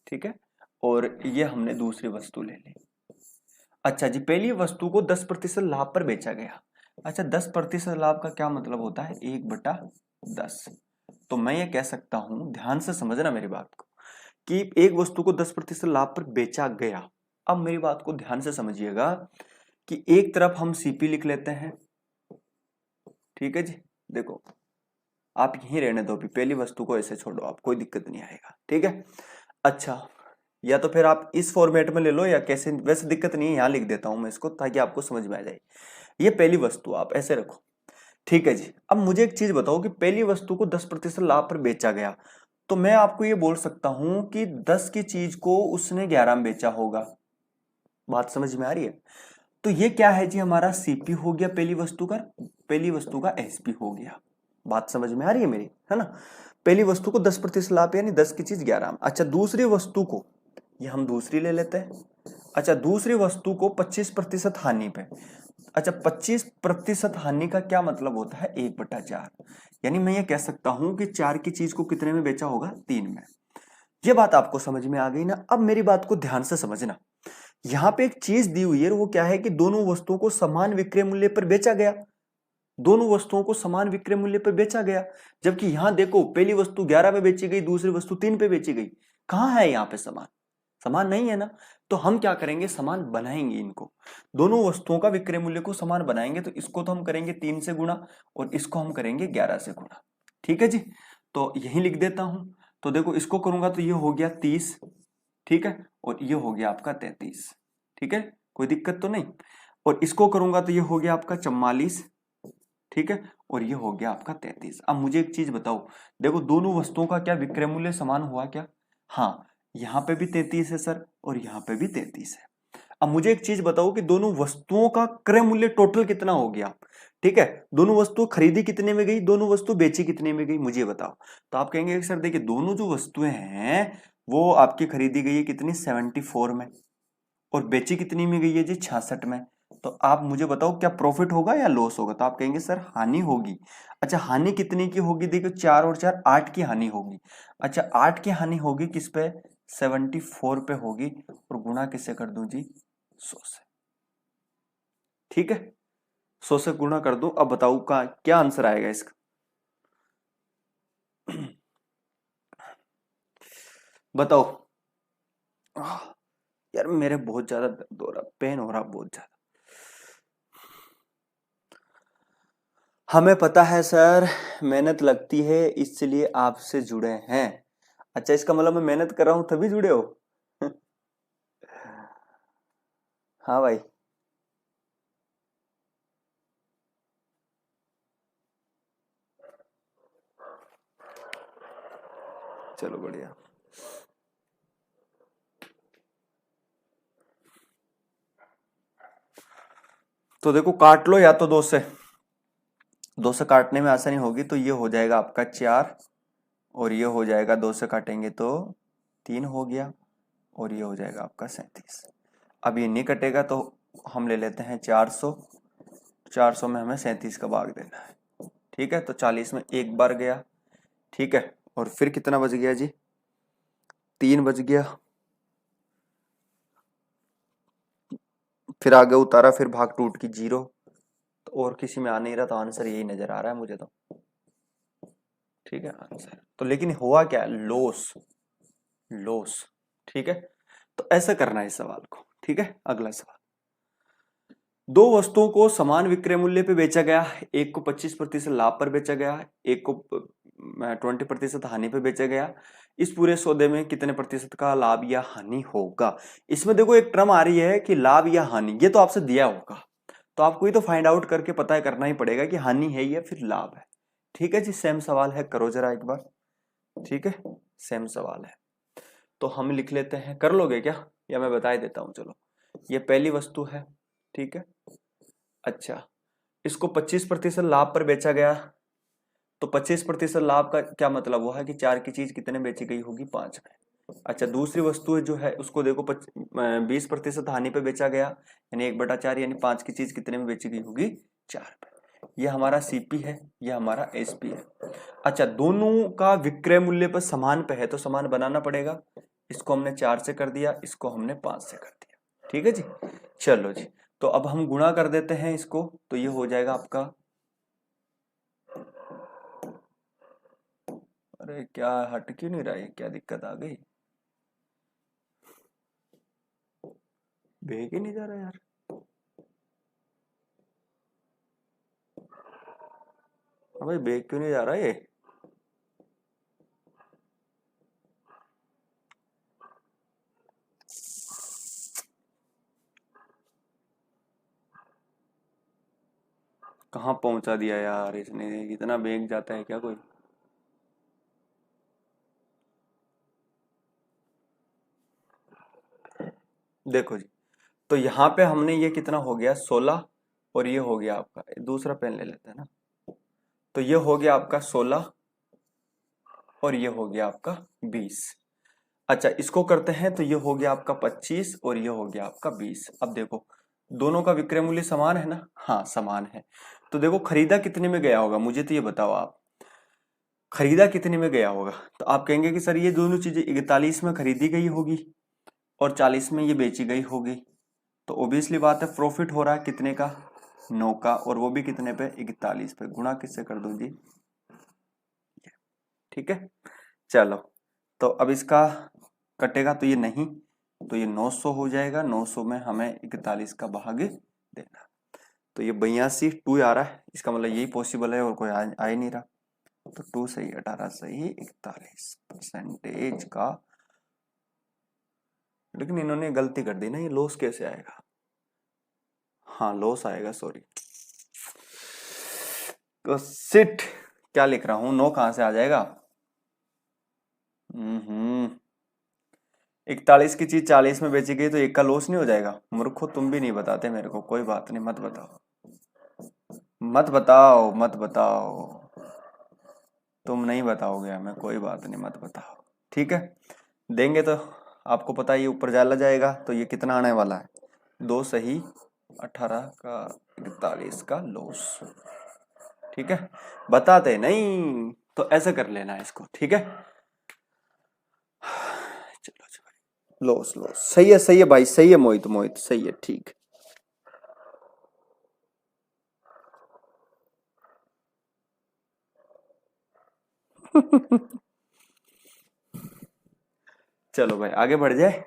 ठीक है, और ये हमने दूसरी वस्तु ले ली। अच्छा जी, पहली वस्तु को 10% लाभ पर बेचा गया। अच्छा, 10% लाभ का क्या मतलब होता है, 1/10। तो मैं ये कह सकता हूं, ध्यान से समझना मेरी बात को, कि एक वस्तु को 10% लाभ पर बेचा गया। अब मेरी बात को ध्यान से समझिएगा कि एक तरफ हम सीपी लिख लेते हैं, ठीक है जी। देखो आप यहीं रहने दो, अभी पहली वस्तु को ऐसे छोड़ो, आप कोई दिक्कत नहीं आएगा, ठीक है। अच्छा, या तो फिर आप इस फॉर्मेट में ले लो या कैसे, वैसे दिक्कत नहीं है, यहां लिख देता हूं मैं इसको ताकि आपको समझ में आ जाए। ये पहली वस्तु आप ऐसे रखो, ठीक है जी। अब मुझे एक चीज बताओ कि पहली वस्तु को 10% लाभ पर बेचा गया, तो मैं आपको ये बोल सकता हूं कि 10 की चीज को उसने 11 में बेचा होगा। बात समझ में आ रही है? तो ये क्या है जी, हमारा सीपी हो गया पहली वस्तु का एसपी हो गया। बात समझ में आ रही है मेरी, है ना? पहली वस्तु को 10% लाभ यानी 10 की चीज 11 में। अच्छा, दूसरी वस्तु को, ये हम दूसरी ले लेते हैं। अच्छा, दूसरी वस्तु को 25% हानि पे। अच्छा, 25% हानि का क्या मतलब होता है? 1/4। यानी मैं ये कह सकता हूं कि 4 की चीज को कितने में बेचा होगा? 3 में। ये बात आपको समझ में आ गई ना? अब मेरी बात को ध्यान से समझना। यहां पे एक चीज दी हुई है, वो क्या है कि दोनों वस्तुओं को समान विक्रय मूल्य पर बेचा गया। दोनों वस्तुओं को समान विक्रय मूल्य पर बेचा गया। जबकि यहां देखो, पहली वस्तु 11 में बेची गई, दूसरी वस्तु 3 पे बेची गई। कहां है यहां पे समान? समान नहीं है ना। तो हम क्या करेंगे? समान बनाएंगे इनको। दोनों वस्तुओं का विक्रय मूल्य को समान बनाएंगे। तो इसको तो हम करेंगे 3 से गुणा और इसको हम करेंगे 11 से गुणा। ठीक है जी। तो यही लिख देता हूं। तो देखो, इसको करूंगा तो ये हो गया 30। ठीक है। और ये हो गया आपका 33। ठीक है, कोई दिक्कत तो नहीं। और इसको करूंगा तो ये हो गया आपका 44। ठीक है। और ये हो गया आपका 33। अब मुझे एक चीज बताओ, देखो दोनों वस्तुओं का क्या विक्रय मूल्य समान हुआ क्या? हाँ, यहाँ पे भी 33 है सर और यहाँ पे भी 33 है। अब मुझे एक चीज बताओ कि दोनों वस्तुओं का क्रय मूल्य टोटल कितना हो गया? ठीक है। दोनों वस्तु खरीदी कितने में गई, दोनों वस्तु बेची कितने में गई, मुझे बताओ। तो आप कहेंगे सर देखिए, दोनों जो वस्तुएं हैं वो आपकी खरीदी गई है कितनी? 74 में। और बेची कितनी में गई है जी? 66 में। तो आप मुझे बताओ, क्या प्रॉफिट होगा या लॉस होगा? तो आप कहेंगे सर हानि होगी। अच्छा, हानि कितने की होगी? देखो, 4 और 4 8 की हानि होगी। अच्छा, 8 की हानि होगी किस पे? 74 पे होगी। और गुणा किससे कर दूं जी? 100 से। ठीक है, 100 से गुणा कर दूं। अब बताओ का क्या आंसर आएगा इसका? बताओ। यार मेरे बहुत ज्यादा दर्द हो रहा, पेन हो रहा बहुत ज्यादा। हमें पता है सर, मेहनत लगती है इसलिए आपसे जुड़े हैं। अच्छा, इसका मतलब मैं मेहनत कर रहा हूं तभी जुड़े हो? हाँ भाई। चलो बढ़िया। तो देखो, काट लो या तो 2 से काटने में आसानी होगी तो ये हो जाएगा आपका 4। और ये हो जाएगा 2 से काटेंगे तो 3 हो गया। और ये हो जाएगा आपका 37। अब ये नहीं कटेगा तो हम ले लेते हैं 400। 400 में हमें 37 का भाग देना है। ठीक है, तो 40 में एक बार गया। ठीक है। और फिर कितना बच गया जी? 3 बच गया। फिर आगे उतारा, फिर भाग टूट की 0। तो और किसी में आ नहीं रहा, तो आंसर यही नजर आ रहा है मुझे तो। ठीक है, आंसर तो, लेकिन हुआ क्या? लॉस। लॉस। ठीक है। तो ऐसा करना है इस सवाल को। ठीक है, अगला सवाल। दो वस्तुओं को समान विक्रय मूल्य पे बेचा गया। एक को 25% लाभ पर बेचा गया, एक को 20% हानि पे बेचा गया। इस पूरे सौदे में कितने प्रतिशत का लाभ या हानि होगा? इसमें देखो एक टर्म आ रही है कि लाभ या हानि, ये तो आपसे दिया होगा। तो आपको ये तो फाइंड आउट करके पता करना ही पड़ेगा कि हानि है या फिर लाभ है। ठीक है जी, सेम सवाल है, करो जरा एक बार। ठीक है, सेम सवाल है। तो हम लिख लेते हैं, कर लोगे क्या या मैं बता ही देता हूं? चलो, ये पहली वस्तु है। ठीक है। अच्छा, इसको 25% लाभ पर बेचा गया। तो 25% लाभ का क्या मतलब हुआ है कि 4 की चीज कितने बेची गई होगी? 5 में। अच्छा, दूसरी वस्तु जो है उसको देखो 20% हानि पे बेचा गया, यानी 1/4, यानी 5 की चीज कितने में बेची गई होगी? 4 पे। ये हमारा सीपी है, ये हमारा एसपी है। अच्छा, दोनों का विक्रय मूल्य पर समान पे है तो समान बनाना पड़ेगा। इसको हमने 4 से कर दिया, इसको हमने 5 से कर दिया। ठीक है जी। चलो जी, तो अब हम गुणा कर देते हैं इसको। तो ये हो जाएगा आपका, अरे क्या हट क्यों नहीं रहा है? क्या दिक्कत आ गई? भेज ही नहीं जा रहा यार। हाँ भाई, भेज क्यों नहीं जा रहा ये? कहाँ पहुंचा दिया यार इसने? इतना बेग जाता है क्या कोई? देखो जी, तो यहाँ पे हमने ये कितना हो गया 16, और ये हो गया आपका, दूसरा पेन ले लेते हैं ना, तो ये हो गया आपका 16 और ये हो गया आपका 20। अच्छा, इसको करते हैं तो ये हो गया आपका 25 और ये हो गया आपका 20। अब देखो दोनों का विक्रय मूल्य समान है ना, हाँ समान है। तो देखो खरीदा कितने में गया होगा, मुझे तो ये बताओ आप, खरीदा कितने में गया होगा। तो आप कहेंगे कि सर ये दोनों चीजें 41 में खरीदी गई होगी और 40 में ये बेची गई होगी। तो ओबियसली बात है प्रॉफिट हो रहा है कितने का, 9 का, और वो भी कितने पे, 41 पे। गुणा किससे कर दूं जी, ठीक है। चलो, तो अब इसका कटेगा तो ये नहीं, तो ये 900 हो जाएगा। 900 में हमें 41 का भाग देना, तो ये 82 2 आ रहा है, इसका मतलब यही पॉसिबल है और कोई आ ही नहीं रहा। तो 2 सही, 18 सही, 41 परसेंटेज का। लेकिन इन्होंने गलती कर दी ना, ये लॉस कैसे आएगा, हाँ लॉस आएगा, सॉरी। तो सिट, क्या लिख रहा हूं, 9 कहां से आ जाएगा। 41 की चीज 40 में बेची गई तो 1 का लॉस नहीं हो जाएगा। मूर्खो, तुम भी नहीं बताते मेरे को, कोई बात नहीं, मत बताओ मत बताओ मत बताओ, तुम नहीं बताओगे हमें, कोई बात नहीं, मत बताओ, ठीक है। देंगे तो आपको पता है ये ऊपर जाला जाएगा, तो ये कितना आने वाला है, 2 सही, 18 का 41 का लॉस, ठीक है। बताते नहीं तो ऐसे कर लेना इसको, ठीक है। चलो चलो, लॉस लॉस सही है भाई, सही है मोहित, मोहित सही है, ठीक। चलो भाई आगे बढ़ जाए।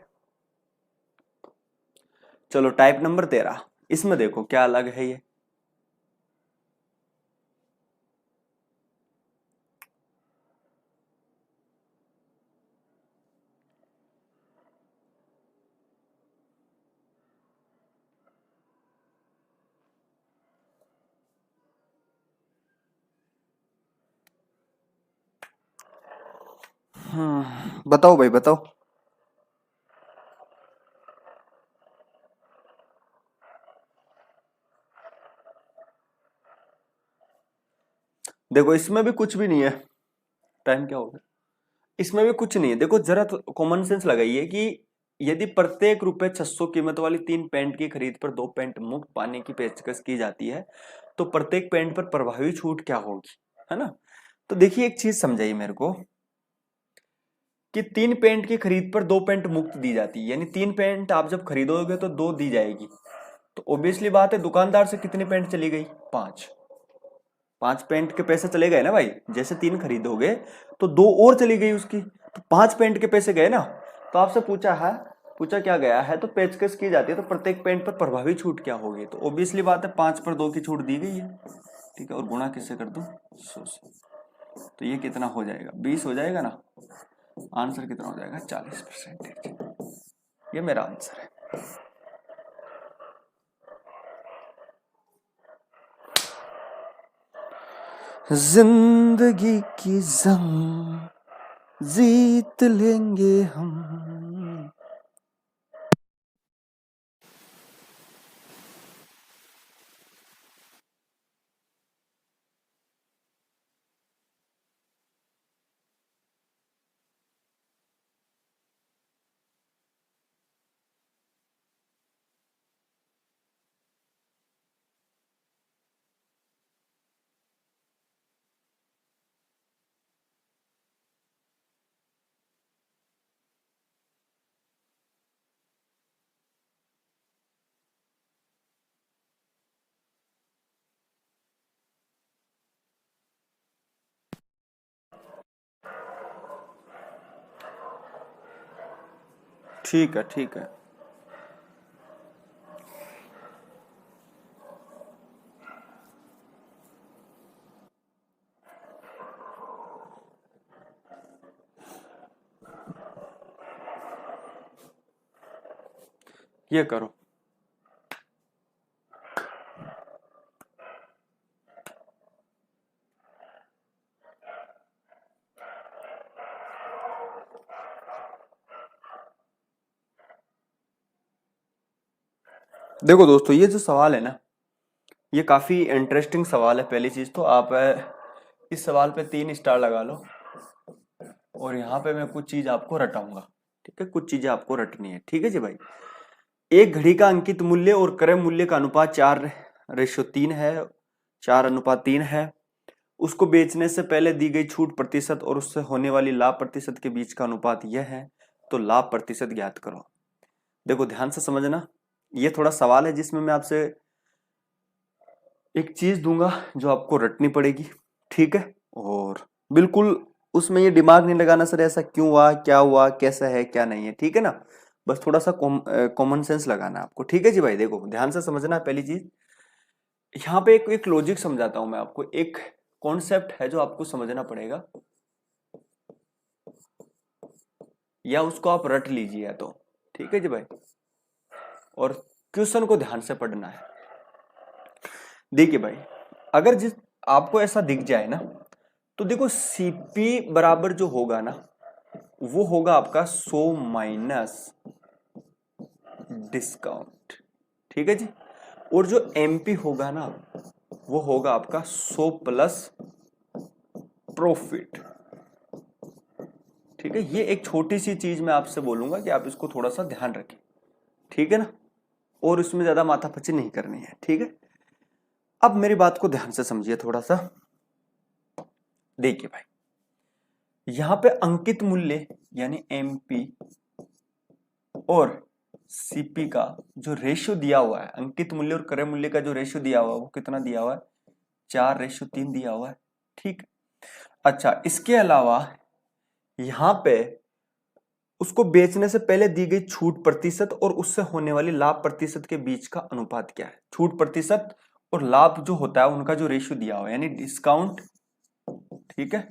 चलो टाइप नंबर 13, इसमें देखो क्या अलग है ये। बताओ भाई बताओ। देखो इसमें भी कुछ भी नहीं है, टाइम क्या हो गया, इसमें भी कुछ नहीं है। देखो जरा तो कॉमन सेंस लगाइए कि यदि प्रत्येक रुपए 600 कीमत वाली 3 पेंट की खरीद पर 2 पेंट मुफ्त पाने की पेशकश की जाती है, तो प्रत्येक पेंट पर प्रभावी छूट क्या होगी, है ना। तो देखिए एक चीज समझाइए मेरे को, कि 3 पेंट की खरीद पर 2 पेंट मुफ्त दी जाती है, यानी 3 पेंट आप जब खरीदोगे तो 2 दी जाएगी। तो ऑब्वियसली बात है दुकानदार से कितनी पेंट चली गई, 5। 5 पेंट के पैसे चले गए ना भाई, जैसे 3 खरीदोगे तो 2 और चली गई उसकी, तो 5 पेंट के पैसे गए ना। तो आपसे पूछा है, पूछा क्या गया है, तो पेशकश की जाती है तो प्रत्येक पेंट पर प्रभावी छूट क्या होगी। तो ऑब्वियसली बात है 5 पर 2 की छूट दी गई है, ठीक है। और गुणा किससे कर दूं, 100 से। तो ये कितना हो जाएगा, 20 हो जाएगा ना। आंसर कितना हो जाएगा, 40%। ये मेरा आंसर है। जिंदगी की जंग जीत लेंगे हम। ठीक है ठीक है। ये करो, देखो दोस्तों, ये जो सवाल है ना, ये काफी इंटरेस्टिंग सवाल है। पहली चीज तो आप इस सवाल पे 3 स्टार लगा लो, और यहाँ पे मैं कुछ चीज आपको रटाऊंगा। ठीक है, कुछ चीजें आपको रटनी है। ठीक है जी भाई। एक घड़ी का अंकित मूल्य और क्रय मूल्य का अनुपात 4:3 है, 4:3 है। उसको बेचने से पहले दी गई छूट प्रतिशत और उससे होने वाली लाभ प्रतिशत के बीच का अनुपात यह है, तो लाभ प्रतिशत ज्ञात करो। देखो ध्यान से समझना, ये थोड़ा सवाल है जिसमें मैं आपसे एक चीज दूंगा जो आपको रटनी पड़ेगी। ठीक है, और बिल्कुल उसमें ये दिमाग नहीं लगाना सर ऐसा क्यों हुआ कैसा है क्या नहीं है। ठीक है ना, बस थोड़ा सा कॉमन सेंस लगाना है आपको। ठीक है जी भाई। देखो ध्यान से समझना। पहली चीज यहाँ पे एक लॉजिक समझाता हूं मैं आपको, एक कॉन्सेप्ट है जो आपको समझना पड़ेगा, या उसको आप रट लीजिए या तो। ठीक है जी भाई, और क्वेश्चन को ध्यान से पढ़ना है। देखिए भाई, अगर जिस आपको ऐसा दिख जाए ना, तो देखो सीपी बराबर जो होगा ना, वो होगा आपका 100 माइनस डिस्काउंट। ठीक है जी। और जो एमपी होगा ना, वो होगा आपका 100 प्लस प्रॉफिट। ठीक है, ये एक छोटी सी चीज मैं आपसे बोलूंगा कि आप इसको थोड़ा सा ध्यान रखें। ठीक है ना, और इसमें ज्यादा माथापच्ची नहीं करनी है। ठीक है, अब मेरी बात को ध्यान से समझिए थोड़ा सा। देखिए भाई, यहां पे अंकित मूल्य यानी एमपी और सीपी का जो रेशियो दिया हुआ है, अंकित मूल्य और क्रय मूल्य का जो रेशियो दिया हुआ है, वो कितना दिया हुआ है? 4:3 दिया हुआ है। ठीक। अच्छा, इसके अलावा यहां पे उसको बेचने से पहले दी गई छूट प्रतिशत और उससे होने वाली लाभ प्रतिशत के बीच का अनुपात क्या है? छूट प्रतिशत और लाभ जो होता है उनका जो रेशियो दिया हुआ है, यानी डिस्काउंट। ठीक है,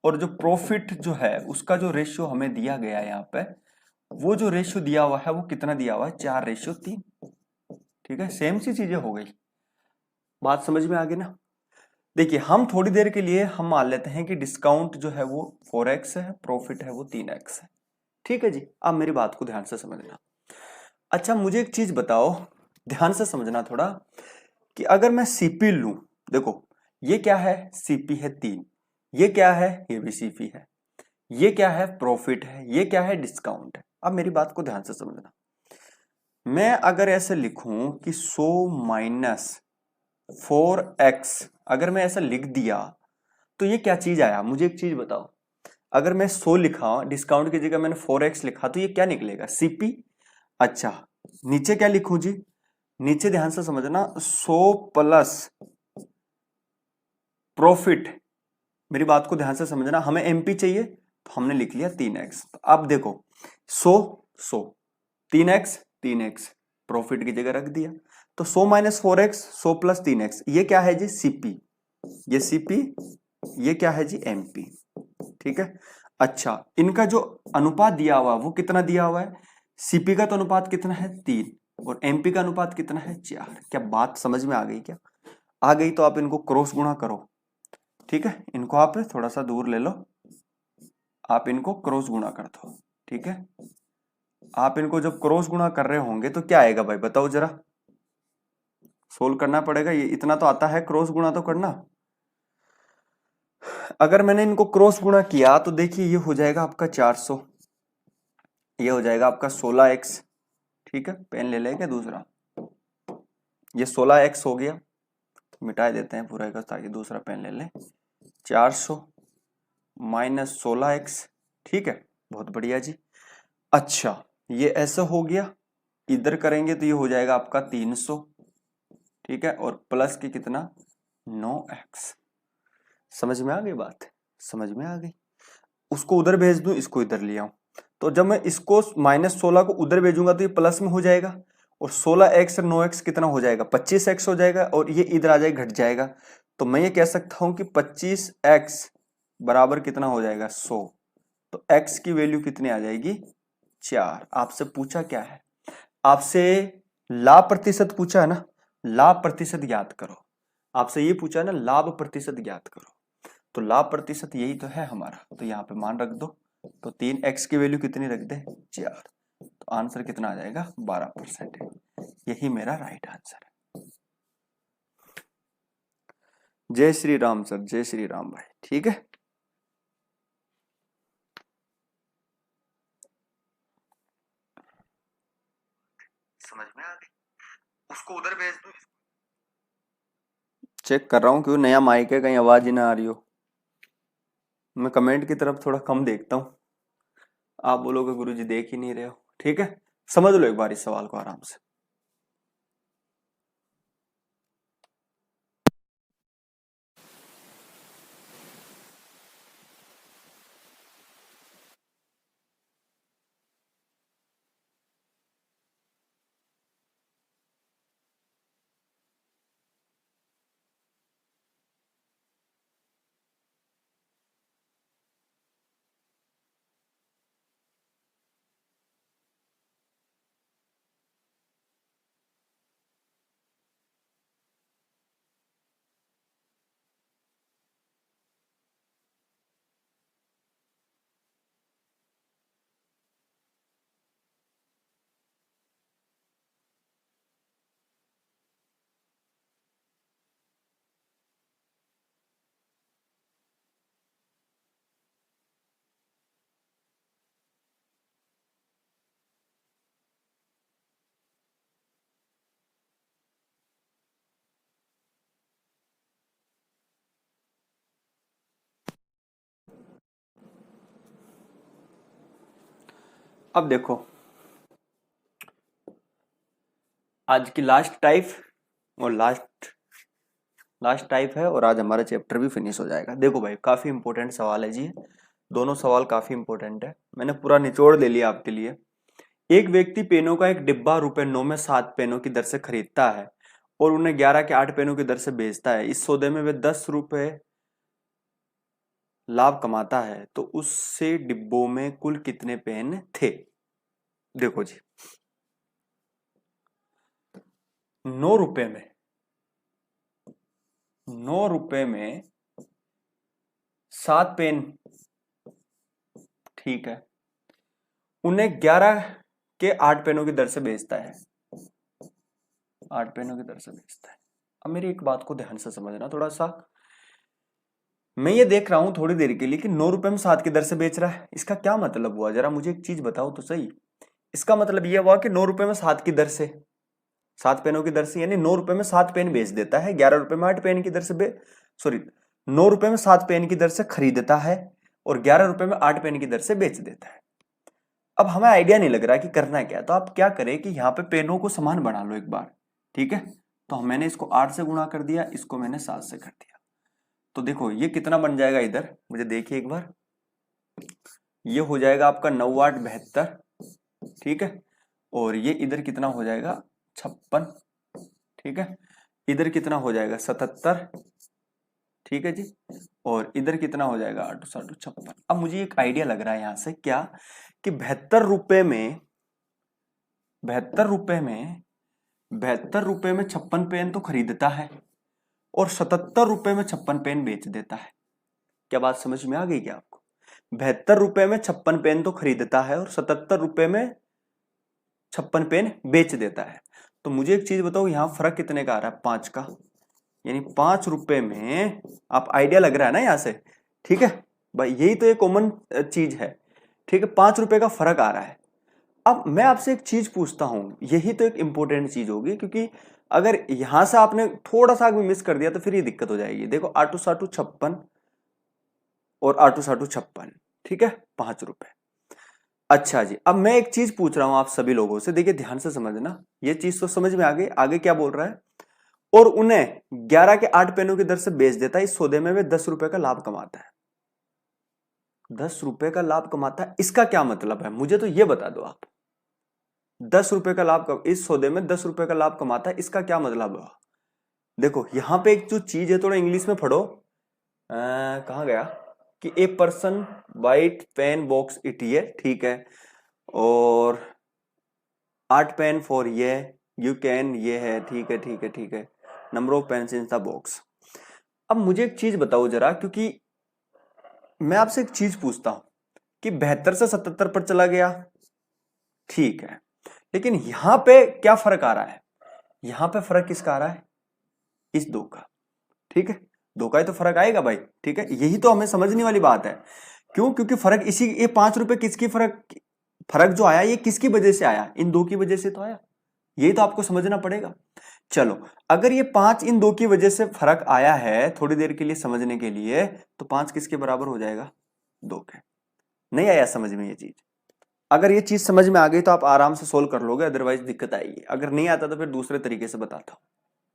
और जो प्रॉफिट जो है उसका जो रेशियो हमें दिया गया है यहाँ पे, वो जो रेशियो दिया हुआ है वो कितना दिया हुआ है? 4:3। ठीक है, सेम सी चीजें हो गई। बात समझ में आ गई ना? देखिए, हम थोड़ी देर के लिए हम मान लेते हैं कि डिस्काउंट जो है वो 4x है, प्रॉफिट है वो 3x है। ठीक है जी, अब मेरी बात को ध्यान से समझना। अच्छा, मुझे एक चीज बताओ, ध्यान से समझना थोड़ा, कि अगर मैं सीपी लूं, देखो ये क्या है? सीपी है 3। ये क्या है? ये भी सीपी है। ये क्या है? प्रॉफिट है। ये क्या है? डिस्काउंट है। अब मेरी बात को ध्यान से समझना। मैं अगर ऐसे लिखूं कि 100 माइनस 4x, अगर मैं ऐसा लिख दिया तो ये क्या चीज आया? मुझे एक चीज बताओ, अगर मैं 100 लिखा, डिस्काउंट की जगह मैंने 4x लिखा, तो ये क्या निकलेगा? सीपी। अच्छा, नीचे क्या लिखूं जी? नीचे ध्यान से समझना, 100 प्लस प्रॉफिट। मेरी बात को ध्यान से समझना, हमें एमपी चाहिए तो हमने लिख लिया 3x। तो अब देखो 100 100, 3x 3x, प्रॉफिट की जगह रख दिया। तो 100 माइनस 4x, 100 प्लस 3x, ये क्या है जी? सीपी। ये सीपी, ये क्या है जी? एमपी। ठीक है। अच्छा, इनका जो अनुपात दिया हुआ वो कितना दिया हुआ है? सीपी का तो अनुपात कितना है? 3, और एमपी का अनुपात कितना है? 4। क्या बात समझ में आ गई? क्या आ गई? तो आप इनको क्रॉस गुणा करो। ठीक है, इनको आप थोड़ा सा दूर ले लो, आप इनको क्रॉस गुणा कर दो। ठीक है, आप इनको जब क्रॉस गुणा कर रहे होंगे तो क्या आएगा भाई? बताओ जरा, सोल्व करना पड़ेगा। ये इतना तो आता है, क्रॉस गुणा तो करना। अगर मैंने इनको क्रॉस गुणा किया तो देखिए ये हो जाएगा आपका 400, ये हो जाएगा आपका 16x। ठीक है, पेन ले लें क्या दूसरा? ये 16x हो गया, तो मिटा देते हैं पूरा का, ताकि दूसरा पेन ले लें। 400 माइनस 16x। ठीक है, बहुत बढ़िया जी। अच्छा, ये ऐसा हो गया, इधर करेंगे तो ये हो जाएगा आपका 300। ठीक है, और प्लस के कितना? 9x। समझ में आ गई बात? समझ में आ गई। उसको उधर भेज दूं, इसको इधर ले आऊं, तो जब मैं इसको -16 को उधर भेजूंगा तो ये प्लस में हो जाएगा, और 16x और 9x कितना हो जाएगा? 25x हो जाएगा, और ये इधर आ जाएगा, घट जाएगा। तो मैं ये कह सकता हूं कि 25x बराबर कितना हो जाएगा? 100। तो x की वैल्यू कितनी आ जाएगी? 4। आपसे पूछा क्या है? आपसे लाभ प्रतिशत पूछा है ना, लाभ प्रतिशत ज्ञात करो। आपसे ये पूछा है ना, लाभ प्रतिशत ज्ञात करो। तो लाभ प्रतिशत यही तो है हमारा, तो यहाँ पे मान रख दो। तो 3x की वैल्यू कितनी रख दे? 4। तो आंसर कितना आ जाएगा? 12%। यही मेरा राइट आंसर है। जय श्री राम सर, जय श्री राम भाई। ठीक है, समझ में आ गई? उसको उधर भेज दो। चेक कर रहा हूँ क्यों नया माइक है, कहीं आवाज ही ना आ रही हो। मैं कमेंट की तरफ थोड़ा कम देखता हूँ, आप बोलोगे गुरुजी देख ही नहीं रहे हो। ठीक है, समझ लो एक बार इस सवाल को आराम से। अब देखो, आज की लास्ट टाइप है और आज हमारा चैप्टर भी फिनिश हो जाएगा। देखो भाई, काफी इंपॉर्टेंट सवाल है जी, दोनों सवाल काफी इंपॉर्टेंट है, मैंने पूरा निचोड़ ले लिया आपके लिए। एक व्यक्ति पेनों का एक डिब्बा ₹9 में 7 पेनों की दर से खरीदता है और उन्हें 11 के 8 पेनों की दर से बेचता है। इस सौदे में वे ₹10 लाभ कमाता है, तो उससे डिब्बों में कुल कितने पेन थे? देखो जी, ₹9 में सात पेन, ठीक है, उन्हें 11 के 8 पेनों की दर से बेचता है, 8 पेनों की दर से बेचता है। अब मेरी एक बात को ध्यान से समझना थोड़ा सा, मैं ये देख रहा हूं थोड़ी देर के लिए कि ₹9 में 7 की दर से बेच रहा है, इसका क्या मतलब हुआ? जरा मुझे एक चीज बताओ तो सही। इसका मतलब यह हुआ कि ₹9 में 7 की दर से, 7 पेनों की दर से, यानी ₹9 में 7 पेन बेच देता है, ₹11 में 8 पेन की दर से ₹9 में 7 पेन की दर से खरीदता है और ₹11 में 8 पेन की दर से बेच देता है। अब हमें आइडिया नहीं लग रहा कि करना क्या है, तो आप क्या करें कि यहाँ पे पेनों को समान बना लो एक बार। ठीक है, तो मैंने इसको 8 से गुणा कर दिया, इसको मैंने 7 से कर दिया। तो देखो ये कितना बन जाएगा, इधर मुझे देखिए एक बार, ये हो जाएगा आपका 9 8 72, ठीक है, और ये इधर कितना हो जाएगा 56, ठीक है, इधर कितना हो जाएगा 77, ठीक है जी, और इधर कितना हो जाएगा 8 7 56। अब मुझे एक आइडिया लग रहा है यहां से, क्या कि ₹72 में 56 पेन तो खरीदता है और ₹77 में 56 पेन बेच देता है। क्या बात समझ में आ गई क्या आपको? ₹72 में 56 पेन तो खरीदता है और ₹77 में 56 पेन बेच देता है। तो मुझे एक चीज बताओ, यहां फर्क कितने का आ रहा है? 5 का, यानी ₹5 में, आप आइडिया लग रहा है ना यहां से? ठीक है भाई, यही तो एक कॉमन चीज है। ठीक है, ₹5 का फर्क आ रहा है। अब मैं आपसे एक चीज पूछता हूं, यही तो एक इंपॉर्टेंट चीज होगी, क्योंकि अगर यहां से आपने थोड़ा सा भी मिस कर दिया तो फिर ये दिक्कत हो जाएगी। देखो 8 7 56 और 8 7 56, ठीक है, ₹5। अच्छा जी, अब मैं एक चीज पूछ रहा हूं आप सभी लोगों से, देखिए ध्यान से समझना, ये चीज तो समझ में आ गई। आगे क्या बोल रहा है? और उन्हें 11 के 8 पेनों की दर से बेच देता है, इस सौदे में वे ₹10 का लाभ कमाता है। ₹10 का लाभ कमाता है, इसका क्या मतलब है? मुझे तो ये बता दो आप। ₹10 का लाभ, इस सौदे में ₹10 का लाभ कमाता है, इसका क्या मतलब हुआ? देखो यहां पे एक जो चीज है, थोड़ा इंग्लिश में पढ़ो, कहां गया, कि a person white pen box it, ये ठीक है, और 8 पेन फॉर ये यू कैन, ये है, ठीक है ठीक है ठीक है, number of pens in the box. अब मुझे एक चीज बताओ जरा, क्योंकि मैं आपसे एक चीज पूछता हूं कि 72 से 77 पर चला गया, ठीक है, लेकिन यहां पे क्या फर्क आ रहा है, यहां पे फर्क किसका आ रहा है, इस दो का, ठीक है, दो का ही तो फर्क आएगा भाई, ठीक है, यही तो हमें समझने वाली बात है। क्यों, क्योंकि फर्क इसी, ये 5 रुपए किसकी फर्क, फर्क जो आया ये किसकी वजह से आया, इन दो की वजह से तो आया, यही तो आपको समझना पड़ेगा। चलो, अगर ये 5 इन दो की वजह से फर्क आया है थोड़ी देर के लिए समझने के लिए, तो 5 किसके बराबर हो जाएगा, 2 के। नहीं आया समझ में ये चीज, अगर ये चीज समझ में आ गई तो आप आराम से सोल्व कर लोगे, अदरवाइज दिक्कत आएगी। अगर नहीं आता तो फिर दूसरे तरीके से बताता हूं,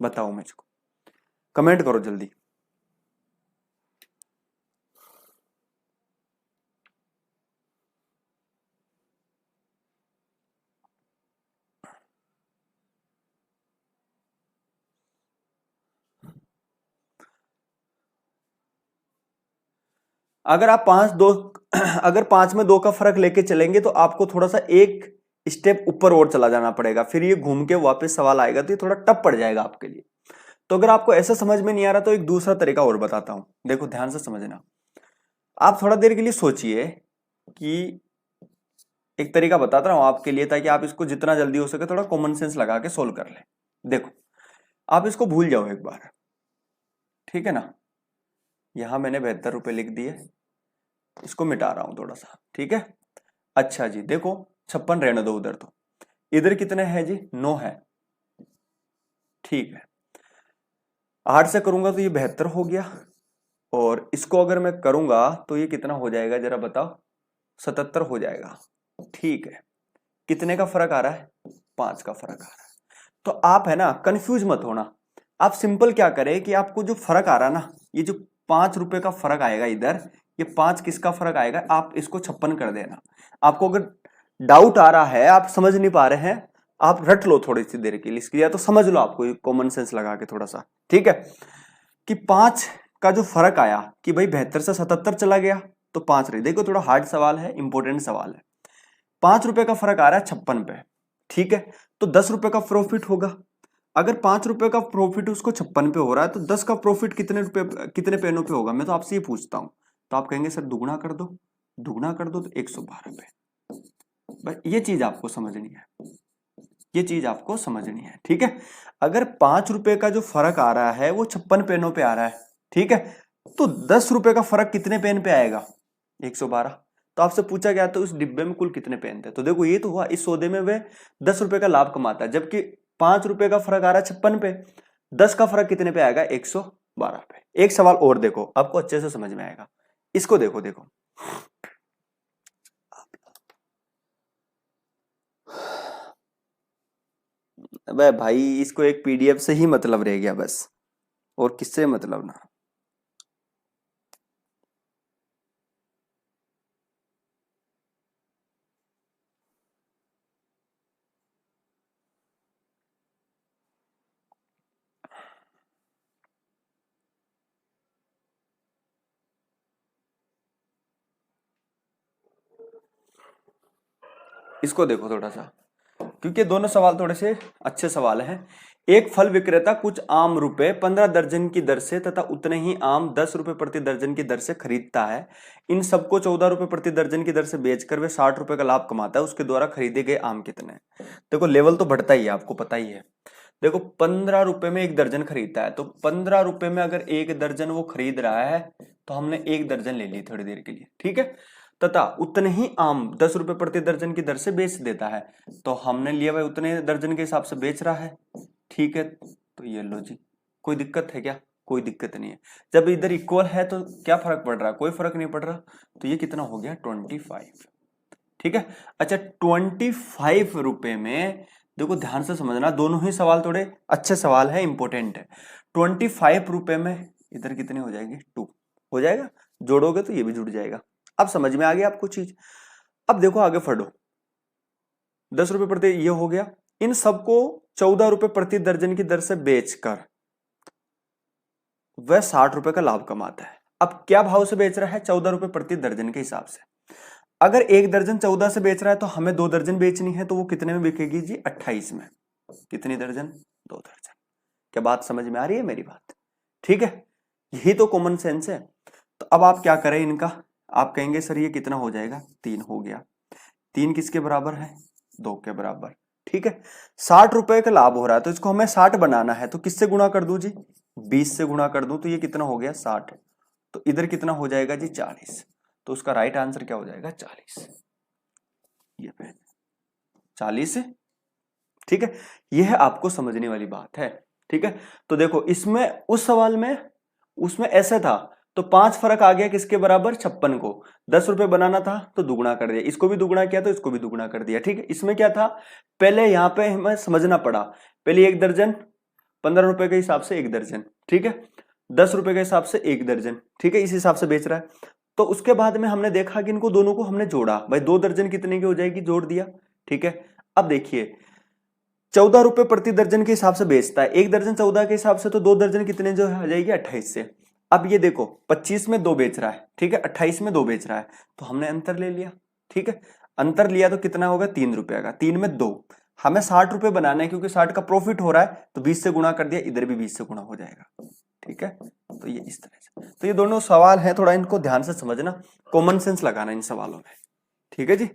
बताओ मुझको, कमेंट करो जल्दी। अगर आप 5 2 अगर 5 में 2 का फर्क लेके चलेंगे तो आपको थोड़ा सा एक स्टेप ऊपर और चला जाना पड़ेगा, फिर ये घूम के वापस सवाल आएगा तो ये थोड़ा टफ पड़ जाएगा आपके लिए। तो अगर आपको ऐसा समझ में नहीं आ रहा तो एक दूसरा तरीका और बताता हूं, देखो ध्यान से समझना। आप थोड़ा देर के लिए सोचिए कि एक तरीका बताता हूं आपके लिए, ताकि आप इसको जितना जल्दी हो सके थोड़ा कॉमन सेंस लगा के सोल्व कर ले। देखो, आप इसको भूल जाओ एक बार, ठीक है ना, यहां मैंने 72 रुपए लिख दिए, इसको मिटा रहा हूं थोड़ा सा, ठीक है। अच्छा जी, देखो 56 रहने दो उधर, तो इधर कितने हैं जी, 9 है, ठीक है। 8 से करूंगा तो ये 72 हो गया, और इसको अगर मैं करूंगा तो ये कितना हो जाएगा जरा बताओ, 77 हो जाएगा, ठीक है। कितने का फर्क आ रहा है, 5 का फर्क आ रहा है। तो आप है ना कंफ्यूज मत होना, आप सिंपल क्या करें कि आपको जो फर्क आ रहा है ना, ये जो 5 रुपए का फर्क आएगा इधर, ये 5 किसका फर्क आएगा, आप इसको 56 कर देना। आपको अगर डाउट आ रहा है, आप समझ नहीं पा रहे हैं, आप रट लो थोड़ी सी देर के लिए इसकी, या तो समझ लो आपको कॉमन सेंस लगा के थोड़ा सा, ठीक है। कि 5 का जो फर्क आया कि भाई 72 से 77 चला गया तो 5 रही, देखो थोड़ा हार्ड सवाल है, इंपॉर्टेंट सवाल है। 5 रुपए का फर्क आ रहा है 56 पे, ठीक है, तो 10 रुपए का प्रॉफिट होगा। अगर 5 रुपए का प्रॉफिट उसको 56 पे हो रहा है तो 10 का प्रॉफिट कितने रुपए, कितने पेनों पे होगा, मैं तो आपसे ही पूछता हूं। तो आप कहेंगे सर दुगना कर दो, दुगना कर दो तो 112 पे। भाई ये चीज आपको समझनी है, ये चीज आपको समझनी है, ठीक है। अगर 5 रुपए का जो फर्क आ रहा है वो 56 पेनों पे आ रहा है, ठीक है, तो 10 रुपए का फर्क कितने पेन पे आएगा, 112। तो आपसे पूछा गया तो उस डिब्बे में कुल कितने पेन थे, तो देखो ये तो हुआ इस सौदे में वे 10 रुपए का लाभ कमाता है, जबकि 5 रुपए का फर्क आ रहा है 56 पे, 10 का फर्क कितने पे आएगा, 112 पे। एक सवाल और देखो, आपको अच्छे से समझ में आएगा, इसको देखो, देखो अबे भाई इसको एक पीडीएफ से ही मतलब रह गया बस, और किससे मतलब ना। इसको देखो थोड़ा सा, क्योंकि दोनों सवाल थोड़े से अच्छे सवाल हैं। एक फल विक्रेता कुछ आम रुपए 15 दर्जन की दर से तथा उतने ही आम 10 रुपए प्रति दर्जन की दर से खरीदता है। इन सबको 14 रुपए प्रति दर्जन की दर से बेचकर वे 60 रुपए का लाभ कमाता है। उसके द्वारा खरीदे गए आम कितने हैं। देखो लेवल तो बढ़ता ही है, आपको पता ही है। देखो 15 रुपए में एक दर्जन खरीदता है, तो 15 रुपए में अगर एक दर्जन वो खरीद रहा है तो हमने एक दर्जन ले ली थोड़ी देर के लिए, ठीक है। तथा उतने ही आम 10 रुपए प्रति दर्जन की दर से बेच देता है, तो हमने लिया भाई उतने दर्जन के हिसाब से बेच रहा है, ठीक है। तो ये लो जी, कोई दिक्कत है क्या, कोई दिक्कत नहीं है। जब इधर इक्वल है तो क्या फर्क पड़ रहा है, कोई फर्क नहीं पड़ रहा। तो ये कितना हो गया 25, ठीक है। अच्छा 25 रुपए में, देखो ध्यान से समझना, दोनों ही सवाल थोड़े अच्छे सवाल है, इंपॉर्टेंट है। 25 रुपए में इधर कितने हो जाएंगे, 2 हो जाएगा, जोड़ोगे तो ये भी जुड़ जाएगा। अब समझ में आ गया आपको चीज। अब देखो आगे फटो, 10 रुपए प्रति ये हो गया, इन सबको 14 रुपए प्रति दर्जन की दर से बेचकर वह 60 रुपए का लाभ कमाता है। अब क्या भाव से बेच रहा है, 14 रुपए प्रति दर्जन के हिसाब से। अगर एक दर्जन 14 से बेच रहा है तो हमें 2 दर्जन बेचनी है, तो वो कितने में बिकेगी जी, 28 में। कितनी दर्जन, 2 दर्जन। क्या बात समझ में आ रही है मेरी बात, ठीक है। यही तो कॉमन सेंस है। तो अब आप क्या करें इनका, आप कहेंगे सर ये कितना हो जाएगा, 3 हो गया। 3 किसके बराबर है, 2 के बराबर, ठीक है, 60 रुपए का लाभ हो रहा है तो इसको हमें 60 बनाना है, तो किससे गुणा कर दूं जी, 20 से गुणा कर दूं, तो ये कितना हो गया 60, तो इधर कितना हो जाएगा जी 40, तो उसका राइट आंसर क्या हो जाएगा 40, ये 40। ठीक है, यह आपको समझने वाली बात है। ठीक है, तो देखो इसमें उस सवाल में उसमें ऐसे था तो 5 फर्क आ गया किसके बराबर, 56 को। 10 रुपए बनाना था तो दुगुना कर दिया, इसको भी दुगुना किया तो इसको भी दुगुना कर दिया। ठीक है, इसमें क्या था, पहले यहां पे हमें समझना पड़ा, पहले 1 दर्जन 15 रुपए के हिसाब से 1 दर्जन, ठीक है, 10 रुपए के हिसाब से 1 दर्जन, ठीक है, इस हिसाब से बेच रहा है। तो उसके बाद में हमने देखा कि इनको दोनों को हमने जोड़ा, भाई 2 दर्जन कितने की हो जाएगी, जोड़ दिया। ठीक है, अब देखिए 14 रुपए प्रति दर्जन के हिसाब से बेचता है, 1 दर्जन 14 के हिसाब से, तो 2 दर्जन कितने जो आ जाएगी 28 से। अब ये देखो 25 में 2 बेच रहा है, ठीक है, 28 में 2 बेच रहा है, तो हमने अंतर ले लिया। ठीक है, अंतर लिया तो कितना होगा 3 रुपए का, 3 में 2, हमें 60 रुपए बनाना है क्योंकि 60 का प्रॉफिट हो रहा है, तो 20 से गुणा कर दिया, इधर भी 20 से गुणा हो जाएगा। ठीक है, तो ये इस तरह से, तो ये दोनों सवाल हैं, थोड़ा इनको ध्यान से समझना, कॉमन सेंस लगाना इन सवालों में। ठीक है जी,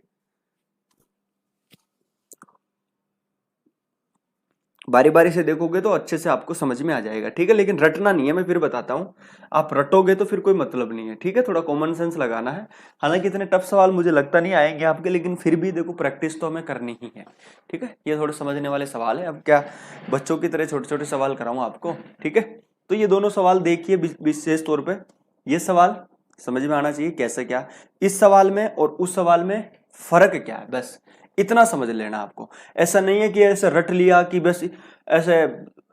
बारी बारी से देखोगे तो अच्छे से आपको समझ में आ जाएगा। ठीक है, लेकिन रटना नहीं है, मैं फिर बताता हूँ, आप रटोगे तो फिर कोई मतलब नहीं है। ठीक है, थोड़ा कॉमन सेंस लगाना है, हालांकि इतने टफ सवाल मुझे लगता नहीं आएंगे आपके, लेकिन फिर भी देखो प्रैक्टिस तो हमें करनी ही है। ठीक है, ये थोड़े समझने वाले सवाल है, अब क्या बच्चों की तरह छोटे छोटे सवाल कराऊँ आपको। ठीक है, तो ये दोनों सवाल देखिए विशेष तौर पर, ये सवाल समझ में आना चाहिए कैसे क्या, इस सवाल में और उस सवाल में फर्क क्या है, बस इतना समझ लेना आपको। ऐसा नहीं है कि ऐसे रट लिया कि बस ऐसे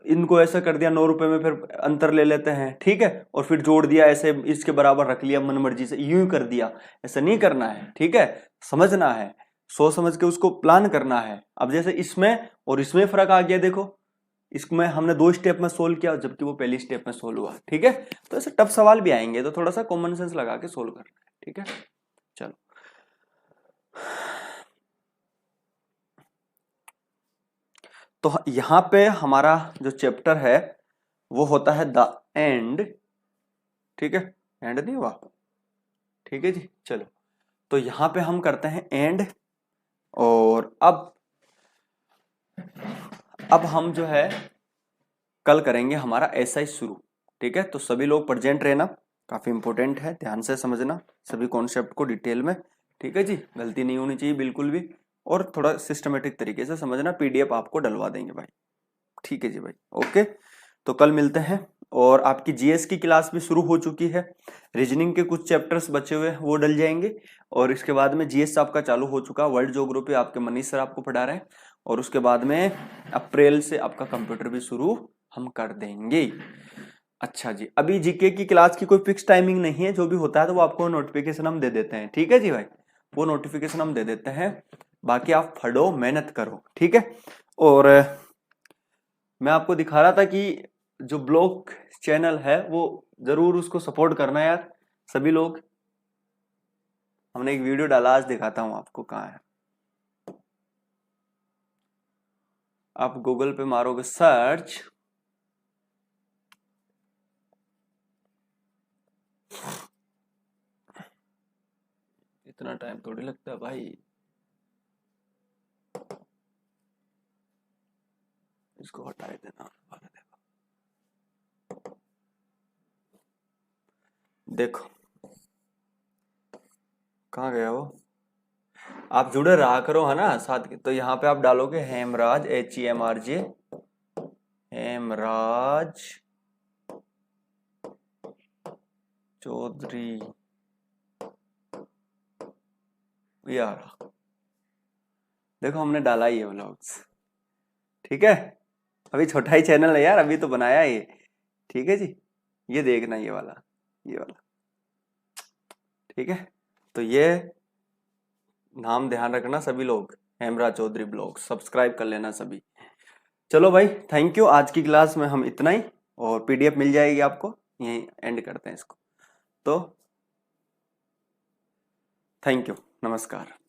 इनको ऐसा कर दिया 9 रुपए में, फिर अंतर ले लेते हैं, ठीक है, और फिर जोड़ दिया ऐसे इसके बराबर रख लिया मन मर्जी से, यूं ही कर दिया, ऐसा नहीं करना है। ठीक है, समझना है, सोच समझ के उसको प्लान करना है। अब जैसे इसमें और इसमें फर्क आ गया, देखो इसमें हमने 2 स्टेप में सोल्व किया जबकि वो पहली स्टेप में सोल्व हुआ। ठीक है, तो ऐसे टफ सवाल भी आएंगे तो थोड़ा सा कॉमन सेंस लगा के सोल्व करना है। ठीक है, चलो तो यहां पे हमारा जो चैप्टर है वो होता है द एंड। ठीक है, एंड नहीं हुआ, ठीक है जी, चलो तो यहां पे हम करते हैं एंड, और अब हम जो है कल करेंगे हमारा एसआई शुरू। ठीक है, तो सभी लोग प्रेजेंट रहना, काफी इंपॉर्टेंट है, ध्यान से समझना सभी कॉन्सेप्ट को डिटेल में। ठीक है जी, गलती नहीं होनी चाहिए बिल्कुल भी, और थोड़ा सिस्टमेटिक तरीके से समझना, पीडीएफ आपको डलवा देंगे भाई। ठीक है जी भाई, ओके, तो कल मिलते हैं। और आपकी जीएस की क्लास भी शुरू हो चुकी है, रीजनिंग के कुछ चैप्टर्स बचे हुए हैं वो डल जाएंगे, और इसके बाद में जीएस आपका चालू हो चुका, वर्ल्ड ज्योग्राफी आपके मनीष सर आपको पढ़ा रहे हैं, और उसके बाद में अप्रैल से आपका कंप्यूटर भी शुरू हम कर देंगे। अच्छा जी, अभी जीके की क्लास की कोई फिक्स टाइमिंग नहीं है, जो भी होता है तो वो आपको नोटिफिकेशन हम दे देते हैं। ठीक है जी भाई, वो नोटिफिकेशन हम दे देते हैं, बाकी आप पढ़ो मेहनत करो। ठीक है, और मैं आपको दिखा रहा था कि जो ब्लॉग चैनल है वो जरूर उसको सपोर्ट करना यार सभी लोग। हमने एक वीडियो डाला, आज दिखाता हूं आपको, कहाँ है, आप गूगल पे मारोगे सर्च, इतना टाइम थोड़ी लगता है भाई, इसको हटा देना। देखो कहाँ गया वो, आप जुड़े रहा करो है ना साथ के, तो यहाँ पे आप डालोगे हेमराज HEMRJ, हेमराज चौधरी, यार देखो हमने डाला ही है व्लॉग्स। ठीक है, अभी छोटा ही चैनल है यार, अभी तो बनाया ये। ठीक है जी, ये देखना ये वाला, ये वाला। ठीक है, तो ये नाम ध्यान रखना सभी लोग, हेमराज चौधरी ब्लॉग, सब्सक्राइब कर लेना सभी। चलो भाई, थैंक यू, आज की क्लास में हम इतना ही, और पीडीएफ मिल जाएगी आपको, यहीं एंड करते हैं इसको। तो थैंक यू, नमस्कार।